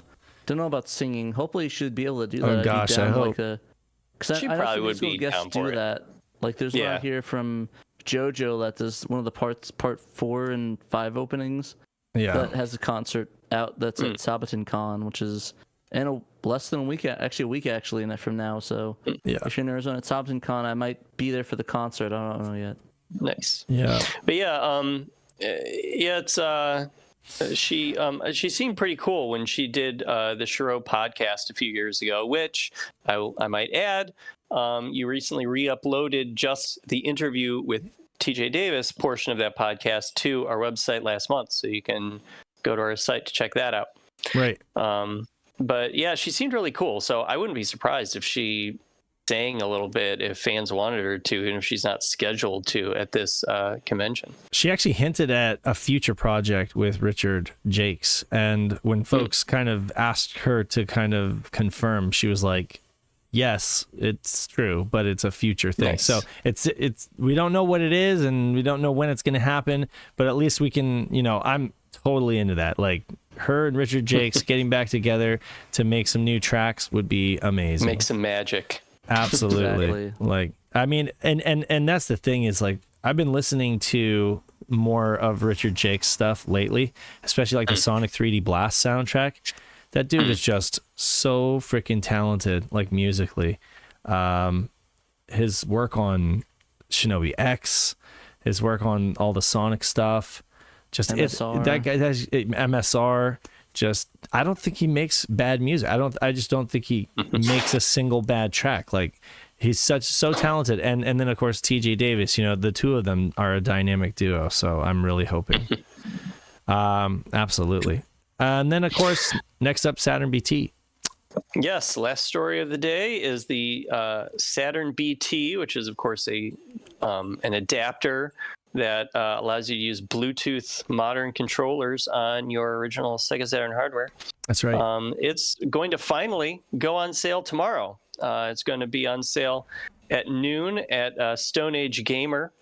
about singing. Hopefully she'd be able to do that. Oh gosh, I hope. She probably would be down for it. That. Like there's one out here from JoJo that does one of the part 4 and 5 openings. Yeah. That has a concert out that's at Sabaton Con, which is in less than a week, a week from now. So if you're in Arizona at Sabaton Con, I might be there for the concert. I don't know yet. Nice. Yeah. But it's she seemed pretty cool when she did the SHIRO podcast a few years ago, which I might add, you recently re-uploaded just the interview with TJ Davis portion of that podcast to our website last month, so you can go to our site to check that out. Right. But yeah, she seemed really cool. So I wouldn't be surprised if she sang a little bit if fans wanted her to, and if she's not scheduled to at this convention. She actually hinted at a future project with Richard Jakes, and when folks kind of asked her to kind of confirm, she was like, yes, it's true, but it's a future thing. Nice. So it's we don't know what it is, and we don't know when it's going to happen, but at least we can, I'm totally into that. Like, her and Richard Jakes getting back together to make some new tracks would be amazing. Make some magic. Absolutely. Exactly. Like, I mean, and that's the thing is, like, I've been listening to more of Richard Jake's stuff lately, especially like the Sonic 3D Blast soundtrack. That dude is just so freaking talented, like, musically. His work on Shinobi X, his work on all the Sonic stuff, just MSR. that guy, that's MSR. Just, I don't think he makes bad music. I just don't think he makes a single bad track. Like, he's so talented. And then of course TJ Davis, the two of them are a dynamic duo. So I'm really hoping. Absolutely. And then of course, next up, Saturn BT. Yes, last story of the day is the Saturn BT, which is of course an adapter that allows you to use Bluetooth modern controllers on your original Sega Saturn hardware. That's right. It's going to finally go on sale tomorrow. It's going to be on sale at noon at Stone Age Gamer,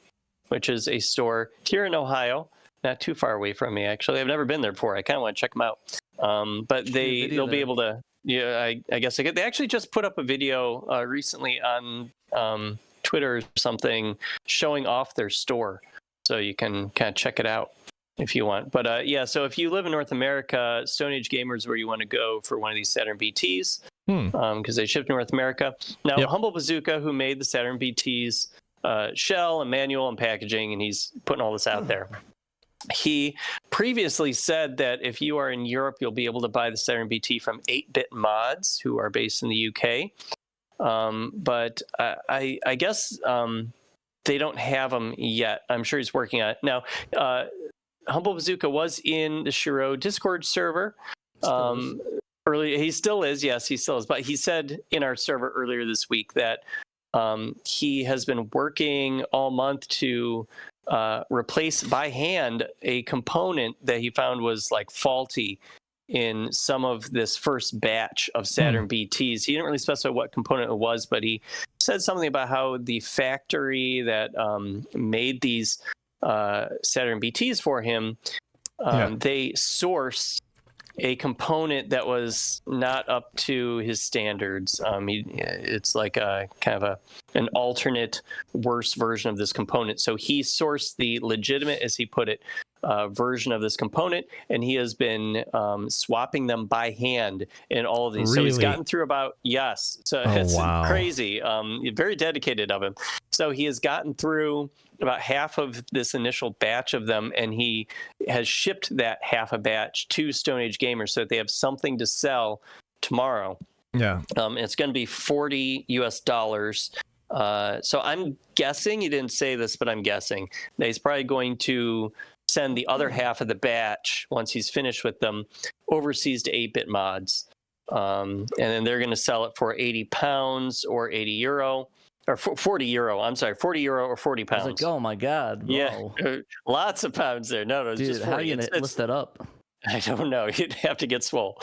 which is a store here in Ohio, not too far away from me, actually. I've never been there before. I kind of want to check them out. But they'll be able to, I guess they actually just put up a video recently on Twitter or something showing off their store. So you can kind of check it out if you want. But so if you live in North America, Stone Age Gamer is where you want to go for one of these Saturn BTs, because they ship to North America. Now, Humble Bazooka, who made the Saturn BTs shell and manual and packaging, and he's putting all this out there. He previously said that if you are in Europe, you'll be able to buy the Saturn BT from 8-Bit Mods, who are based in the UK. But I guess they don't have them yet. I'm sure he's working on it. Now, Humble Bazooka was in the SHIRO Discord server. Early, he still is. Yes, he still is. But he said in our server earlier this week that he has been working all month to replace by hand a component that he found was like faulty in some of this first batch of Saturn BTs. He didn't really specify what component it was, but he said something about how the factory that made these Saturn BTs for him, they sourced a component that was not up to his standards. It's like a kind of an alternate, worse version of this component. So he sourced the legitimate, as he put it, version of this component, and he has been swapping them by hand in all of these. Really? So he's gotten through it's crazy. Very dedicated of him. So he has gotten through about half of this initial batch of them, and he has shipped that half a batch to Stone Age Gamer so that they have something to sell tomorrow. Yeah. It's going to be $40 US. So I'm guessing, he didn't say this, but I'm guessing that he's probably going to send the other half of the batch, once he's finished with them, overseas to 8-Bit Mods. And then they're going to sell it for £80 or €80. Or 40 euro. I'm sorry, 40 euro or 40 pounds. I was like, oh my god, whoa. Yeah, lots of pounds there. No, it's dude, just 40. how are you gonna list that up? I don't know. You'd have to get swole.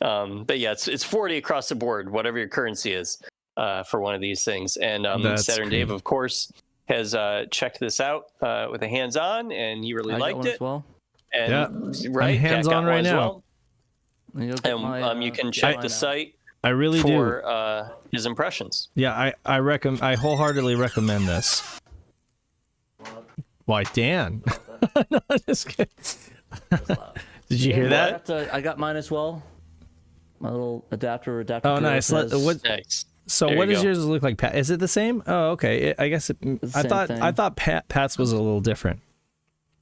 But yeah, it's 40 across the board, whatever your currency is, for one of these things. And SaturnDave, of course, has checked this out with a hands-on, and he really liked it. As well. And right, I'm hands-on right now. Well. And you can check the site. I really for his impressions. Yeah, I wholeheartedly recommend this. Why, Dan? No, I'm just kidding. Did you hear that? I got mine as well. My little adapter. Oh, nice. Nice. So what does yours look like, Pat? Is it the same? Oh, okay. I guess I thought Pat's was a little different.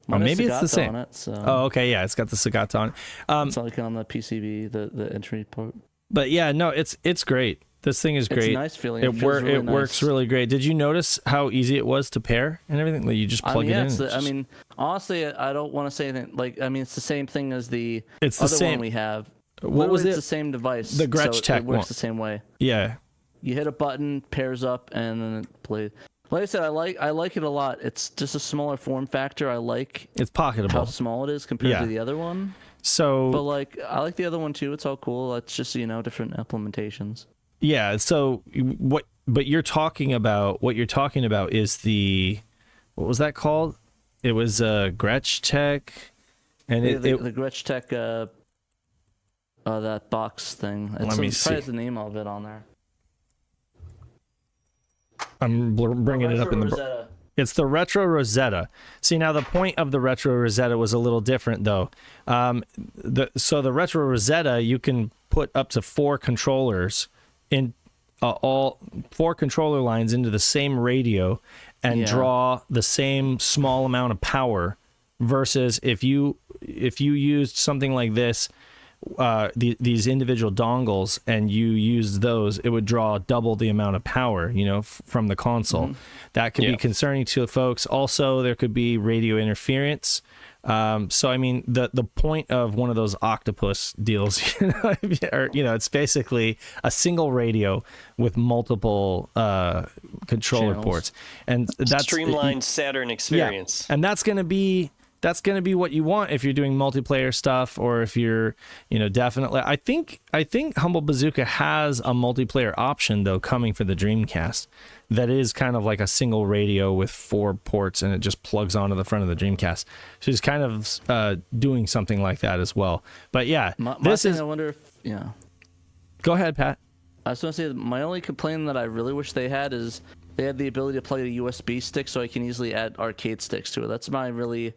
Or maybe it's the same. On it, so. Oh, okay. Yeah, it's got the Sagata on it. It's like on the PCB, the entry port. But yeah, no, it's great. This thing is great. It's a nice feeling. It works really great. Did you notice how easy it was to pair and everything? Like, you just plug it in. Honestly, I don't want to say anything. Like, it's the same thing as the other one we have. what was It's it? the same device. The Gretsch so Tech it works one. the same way. Yeah. You hit a button, pairs up, and then it plays. Like I said, I like it a lot. It's just a smaller form factor. I like It's pocketable. how small it is compared to the other one. So, but like, I like the other one too. It's all cool. It's just different implementations. Yeah. So what you're talking about is what was that called? It was Gretsch Tech, and the Gretsch Tech that box thing. Let me see. Probably has the name of it on there. I'm bringing it up in the. It's the Retro Rosetta. See, now the point of the Retro Rosetta was a little different, though. So the Retro Rosetta, you can put up to 4 controllers in all 4 controller lines into the same radio and draw the same small amount of power. Versus if you used something like this, these individual dongles, and you used those, it would draw double the amount of power, from the console. That could be concerning to folks. Also, there could be radio interference. So I mean, the point of one of those octopus deals, it's basically a single radio with multiple controller ports, and that's streamlined Saturn experience. Yeah. And that's going to be what you want if you're doing multiplayer stuff, or if you're, definitely. I think Humble Bazooka has a multiplayer option though coming for the Dreamcast. That is kind of like a single radio with 4 ports, and it just plugs onto the front of the Dreamcast. So he's kind of doing something like that as well. But yeah, I wonder if Go ahead, Pat. I was going to say my only complaint that I really wish they had is they had the ability to plug a USB stick, so I can easily add arcade sticks to it. That's my really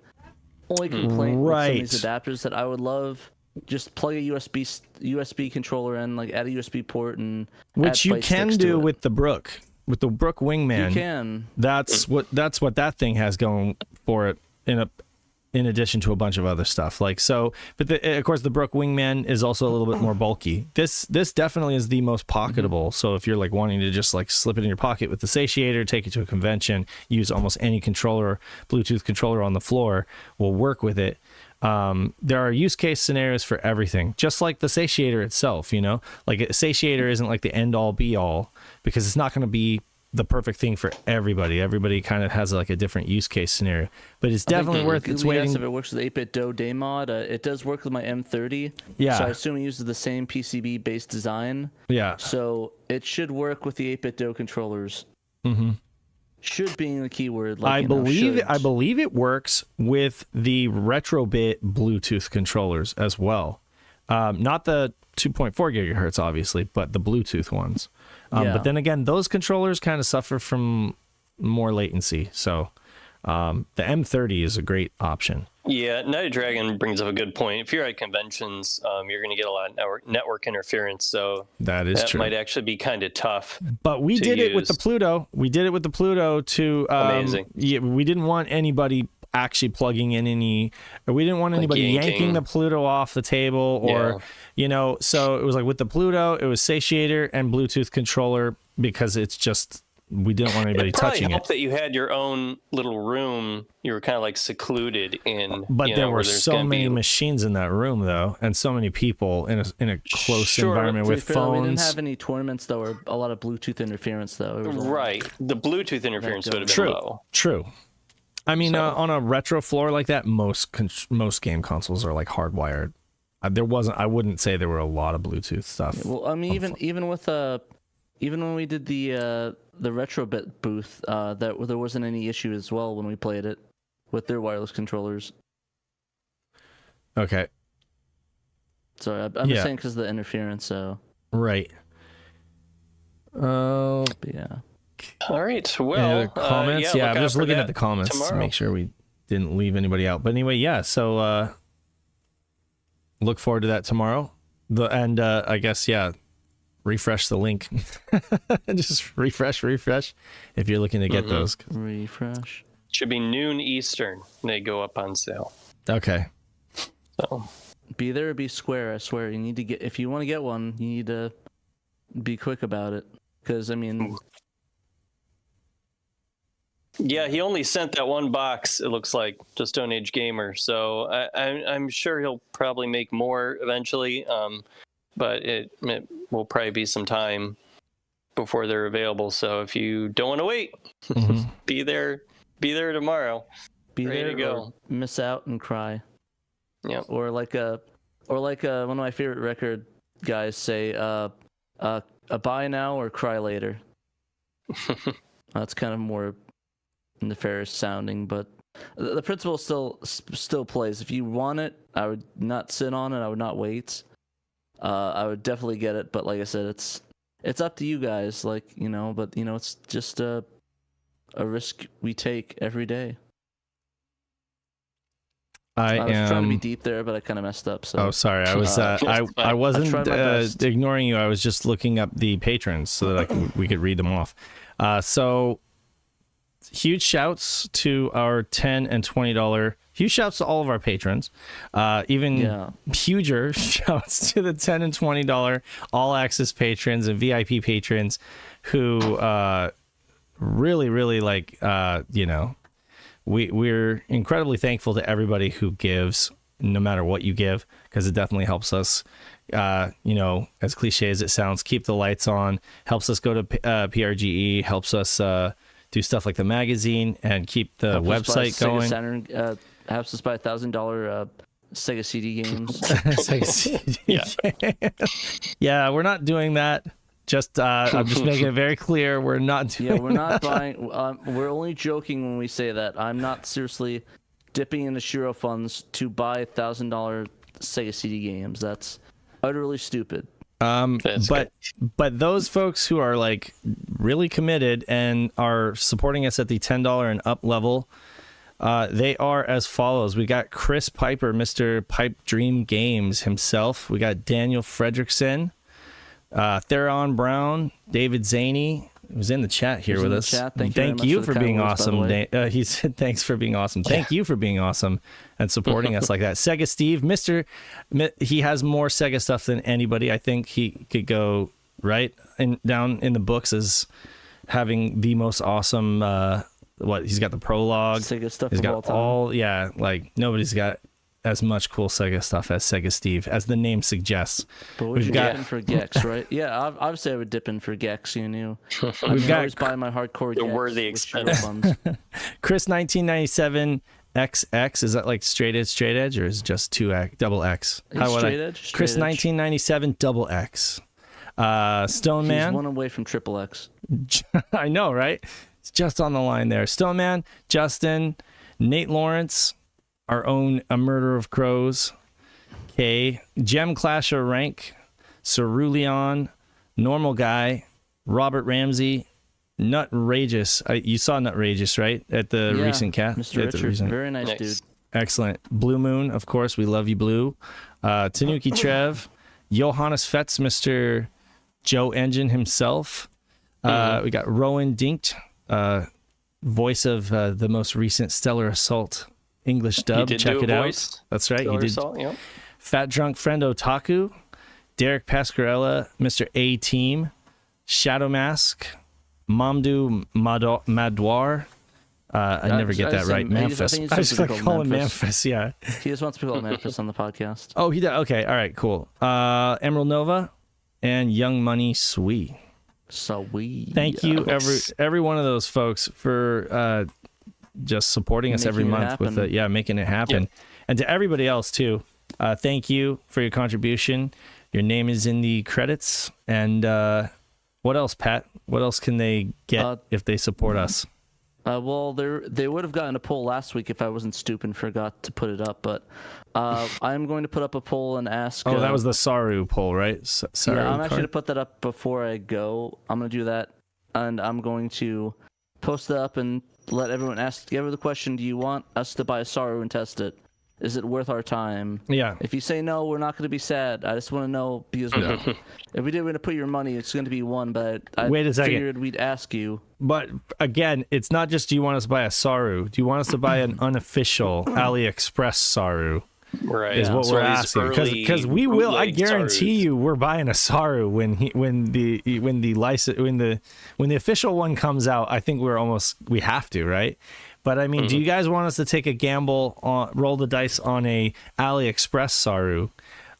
only complaint with some of these adapters, that I would love. Just plug a USB controller in, like add a USB port, and which you can do with the Brook. With the Brook Wingman, you can. That's what that thing has going for it. In addition to a bunch of other stuff, but of course the Brook Wingman is also a little bit more bulky. This definitely is the most pocketable. So if you're wanting to just slip it in your pocket with the satiator, take it to a convention, use almost any controller, Bluetooth controller on the floor will work with it. There are use case scenarios for everything, just like the satiator itself. Like a satiator isn't like the end all be all, because it's not going to be the perfect thing for everybody. Everybody kind of has a different use case scenario, but it's definitely worth its waiting. If it works with 8-bit Do day mod, it does work with my M30. Yeah. So I assume it uses the same PCB based design. Yeah. So it should work with the 8-bit Do controllers. Mm-hmm. Should being the keyword. I believe it works with the Retrobit Bluetooth controllers as well. Not the 2.4 gigahertz, obviously, but the Bluetooth ones. But then again, those controllers kind of suffer from more latency. So the M30 is a great option. Yeah, Night Dragon brings up a good point. If you're at conventions, you're going to get a lot of network interference. So that true. Might actually be kind of tough. But we did it with the Pluto. We did it with the Pluto to amazing. Yeah, we didn't want anybody actually plugging in we didn't want anybody yanking the Pluto off the table, or so it was with the Pluto, it was satiator and Bluetooth controller, because it's just, we didn't want anybody touching it. That you had your own little room, you were kind of secluded in, but there were so many machines in that room though, and so many people in a close environment with phones. We didn't have any tournaments though, or a lot of Bluetooth interference though. Right, the Bluetooth interference would have been low. True. I mean, on a retro floor like that, most game consoles are hardwired. I wouldn't say there were a lot of Bluetooth stuff. Well, I mean, even when we did the Retrobit booth, there wasn't any issue as well when we played it with their wireless controllers. Okay. Sorry, I'm just saying because of the interference. So. Right. Yeah. All right. Well, any other comments? I'm just looking at the comments tomorrow to make sure we didn't leave anybody out. But anyway, so look forward to that tomorrow. I guess refresh the link. Just refresh if you're looking to get those. Refresh. Should be noon Eastern. They go up on sale. Okay. So be there or be square. I swear, you need to get. If you want to get one, you need to be quick about it. Because I mean. Yeah, he only sent that one box, it looks like, to Stone Age Gamer. So I'm sure he'll probably make more eventually, but it will probably be some time before they're available. So if you don't want to wait, be there tomorrow. Be ready there to go. or miss out and cry. Yeah. Or like one of my favorite record guys say, buy now or cry later. That's kind of more nefarious sounding, but the principle still plays. If you want it, I would not sit on it. I would not wait. I would definitely get it, but like I said, it's up to you guys. Like, but it's just a risk we take every day. I was trying to be deep there, but I kind of messed up. So. Oh, sorry. I was I wasn't ignoring you. I was just looking up the patrons so that we could read them off. So huge shouts to our $10 and $20. Huge shouts to all of our patrons. Huger shouts to the $10 and $20 all access patrons and VIP patrons who really, really we're incredibly thankful to everybody who gives, no matter what you give, because it definitely helps us, as cliche as it sounds, keep the lights on, helps us go to PRGE, helps us do stuff like the magazine and keep the website going. Saturn, helps us buy $1,000 Sega CD games. Sega CD. Yeah, we're not doing that. I'm just making it very clear we're not doing we're not buying. We're only joking when we say that. I'm not seriously dipping into SHIRO funds to buy $1,000 Sega CD games. That's utterly stupid. But those folks who are like really committed and are supporting us at the $10 and up level, they are as follows. We got Chris Piper, Mr. Pipe Dream Games himself. We got Daniel Fredrickson. Theron Brown, David Zaney, who's in the chat here with us. Thank you for being awesome. He said, thanks for being awesome. Thank you for being awesome and supporting us like that. Sega Steve, he has more Sega stuff than anybody. I think he could go down in the books as having the most awesome, he's got the prologue. Sega stuff he's got all time. Nobody's got as much cool Sega stuff as Sega Steve, as the name suggests. But we've got in for Gex, right? Yeah, obviously I would dip in for Gex. We've got always buy my hardcore. The worthy expense. Chris 1997 XX, is that like straight edge, or is it just double X? Straight edge. Chris 1997 double X. Stone Man. He's one away from triple X. I know, right? It's just on the line there. Stone Man, Justin, Nate Lawrence. Our own A Murder of Crows, K, Gem Clasher Rank, Cerulean, Normal Guy, Robert Ramsey, Nutrageous. You saw Nutrageous, right? At the recent cat? Mr. Richard. Very nice dude. Excellent. Blue Moon, of course. We love you, Blue. Tanuki Trev, Johannes Fetz, Mr. Joe Engine himself. We got Rowan Dinkt, voice of the most recent Stellar Assault English dub. Check it out. That's right. He did. Assault, yeah. Fat Drunk Friend Otaku, Derek Pascarella, Mr. A Team, Shadow Mask, Mamdu Madwar. I never get that right. Memphis. I just call him Memphis. Yeah. He just wants to be called Memphis on the podcast. Oh, he did. Okay. All right. Cool. Emerald Nova and Young Money Swee. Thank you, every one of those folks for just supporting us every month with making it happen. Yep. And to everybody else too, thank you for your contribution. Your name is in the credits. And what else, Pat? What else can they get if they support us? Well, they would have gotten a poll last week if I wasn't stupid and forgot to put it up. But I'm going to put up a poll and ask. Oh, that was the Saru poll, right? Saru I'm actually going to put that up before I go. I'm going to do that, and I'm going to post it up and let everyone give her the question: do you want us to buy a Saru and test it? Is it worth our time? Yeah. If you say no, we're not going to be sad. I just want to know, because if we did want to put your money, it's going to be one. But I figured we'd ask you. But again, it's not just do you want us to buy a Saru? Do you want us to buy an unofficial AliExpress Saru? Right. Is what So we're these asking, early because we will. I bootleg guarantee Sarus. you, we're buying a Saru when the license when the official one comes out. I think we have to, right? But I mean, do you guys want us to take a gamble on roll the dice on a AliExpress Saru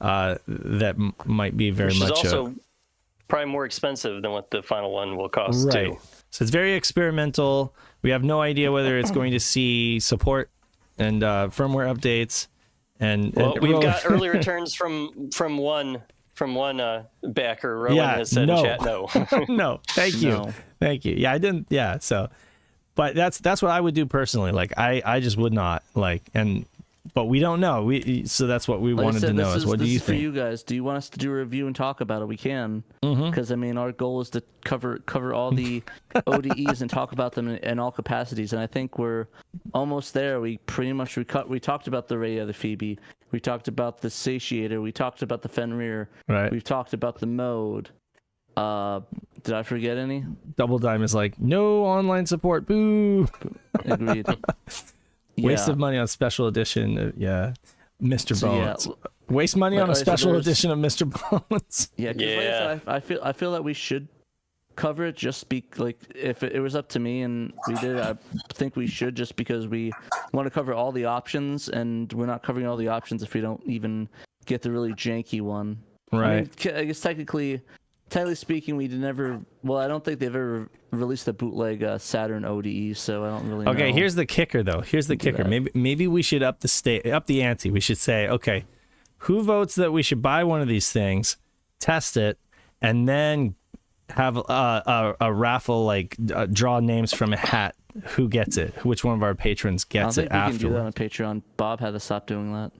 that might be very Which much is also probably more expensive than what the final one will cost right? too. So it's very experimental. We have no idea whether it's going to see support and firmware updates. Well, we've got early returns from one backer. Rowan has said in chat no. No, thank you. Yeah, I didn't. Yeah, so, but that's what I would do personally. Like I just would not like, but we don't know. So that's what we wanted to know. What do you think? For you guys, do you want us to do a review and talk about it? We can, because I mean, our goal is to cover all the ODEs and talk about them in all capacities. And I think we're almost there. We pretty much we talked about the Rhea, the Phoebe. We talked about the Satiator. We talked about the Fenrir. Right. We've talked about the mode. Did I forget any? Double Dime is like, no online support. Boo. Agreed. Waste of money on special edition. Yeah. Mr. Bones. Yeah. Waste money on a special edition of Mr. Bones. Yeah. Like I said, I feel that we should cover it. Just like if it was up to me and we did, I think we should, just because we want to cover all the options, and we're not covering all the options if we don't even get the really janky one. Right. I mean, I guess technically speaking, we never. Well, I don't think they've ever released a bootleg Saturn ODE, so I don't really know. Okay, here's the kicker, though. Here's the kicker. Maybe we should up the ante. We should say, okay, who votes that we should buy one of these things, test it, and then have a raffle, like draw names from a hat. Who gets it? Which one of our patrons gets it afterwards? I don't think we can do that on Patreon. Bob had to stop doing that.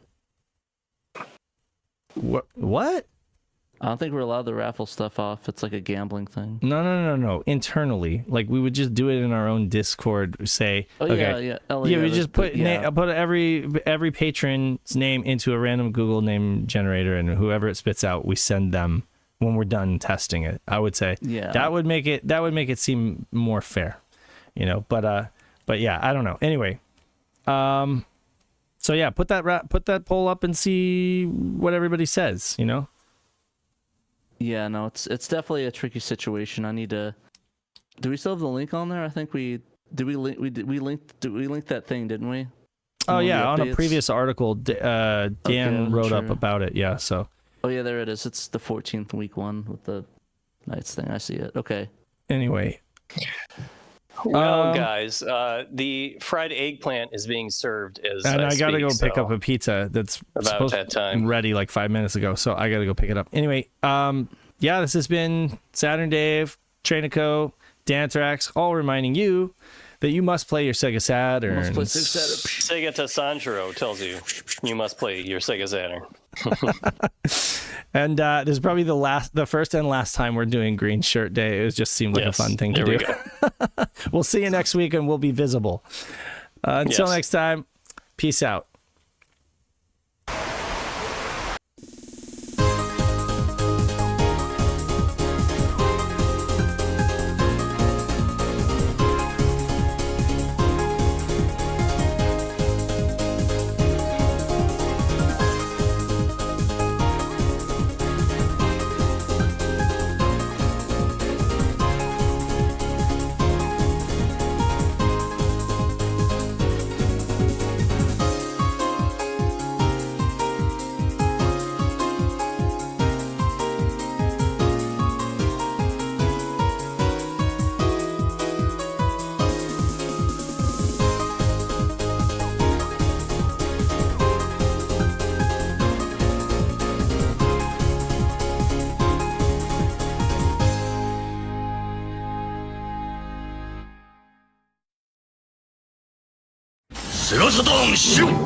What? I don't think we're allowed to raffle stuff off. It's like a gambling thing. No. Internally, like we would just do it in our own Discord. Say, yeah. We just put every patron's name into a random Google name generator, and whoever it spits out, we send them when we're done testing it. I would say, that would make it seem more fair, But yeah, I don't know. Anyway, so yeah, put that poll up and see what everybody says. Yeah, no, it's definitely a tricky situation. I need to. Do we still have the link on there? I think we linked that thing, didn't we? Oh yeah, on a previous article, Dan wrote up about it. Yeah, so. Oh yeah, there it is. It's the 14th week one with the Knights thing. I see it. Okay. Anyway. Well, guys, the fried eggplant is being served as I gotta go pick up a pizza that's about that time ready like 5 minutes ago, so I gotta go pick it up. Anyway, yeah, this has been SaturnDave, TraynoCo, Danthrax, all reminding you that you must play your Sega Saturn. Sega to Sanshiro tells you must play your Sega Saturn. And this is probably the first and last time we're doing Green Shirt Day. It just seemed like a fun thing to do. We'll see you next week, and we'll be visible. Until next time, peace out. SEGA Saturn シロ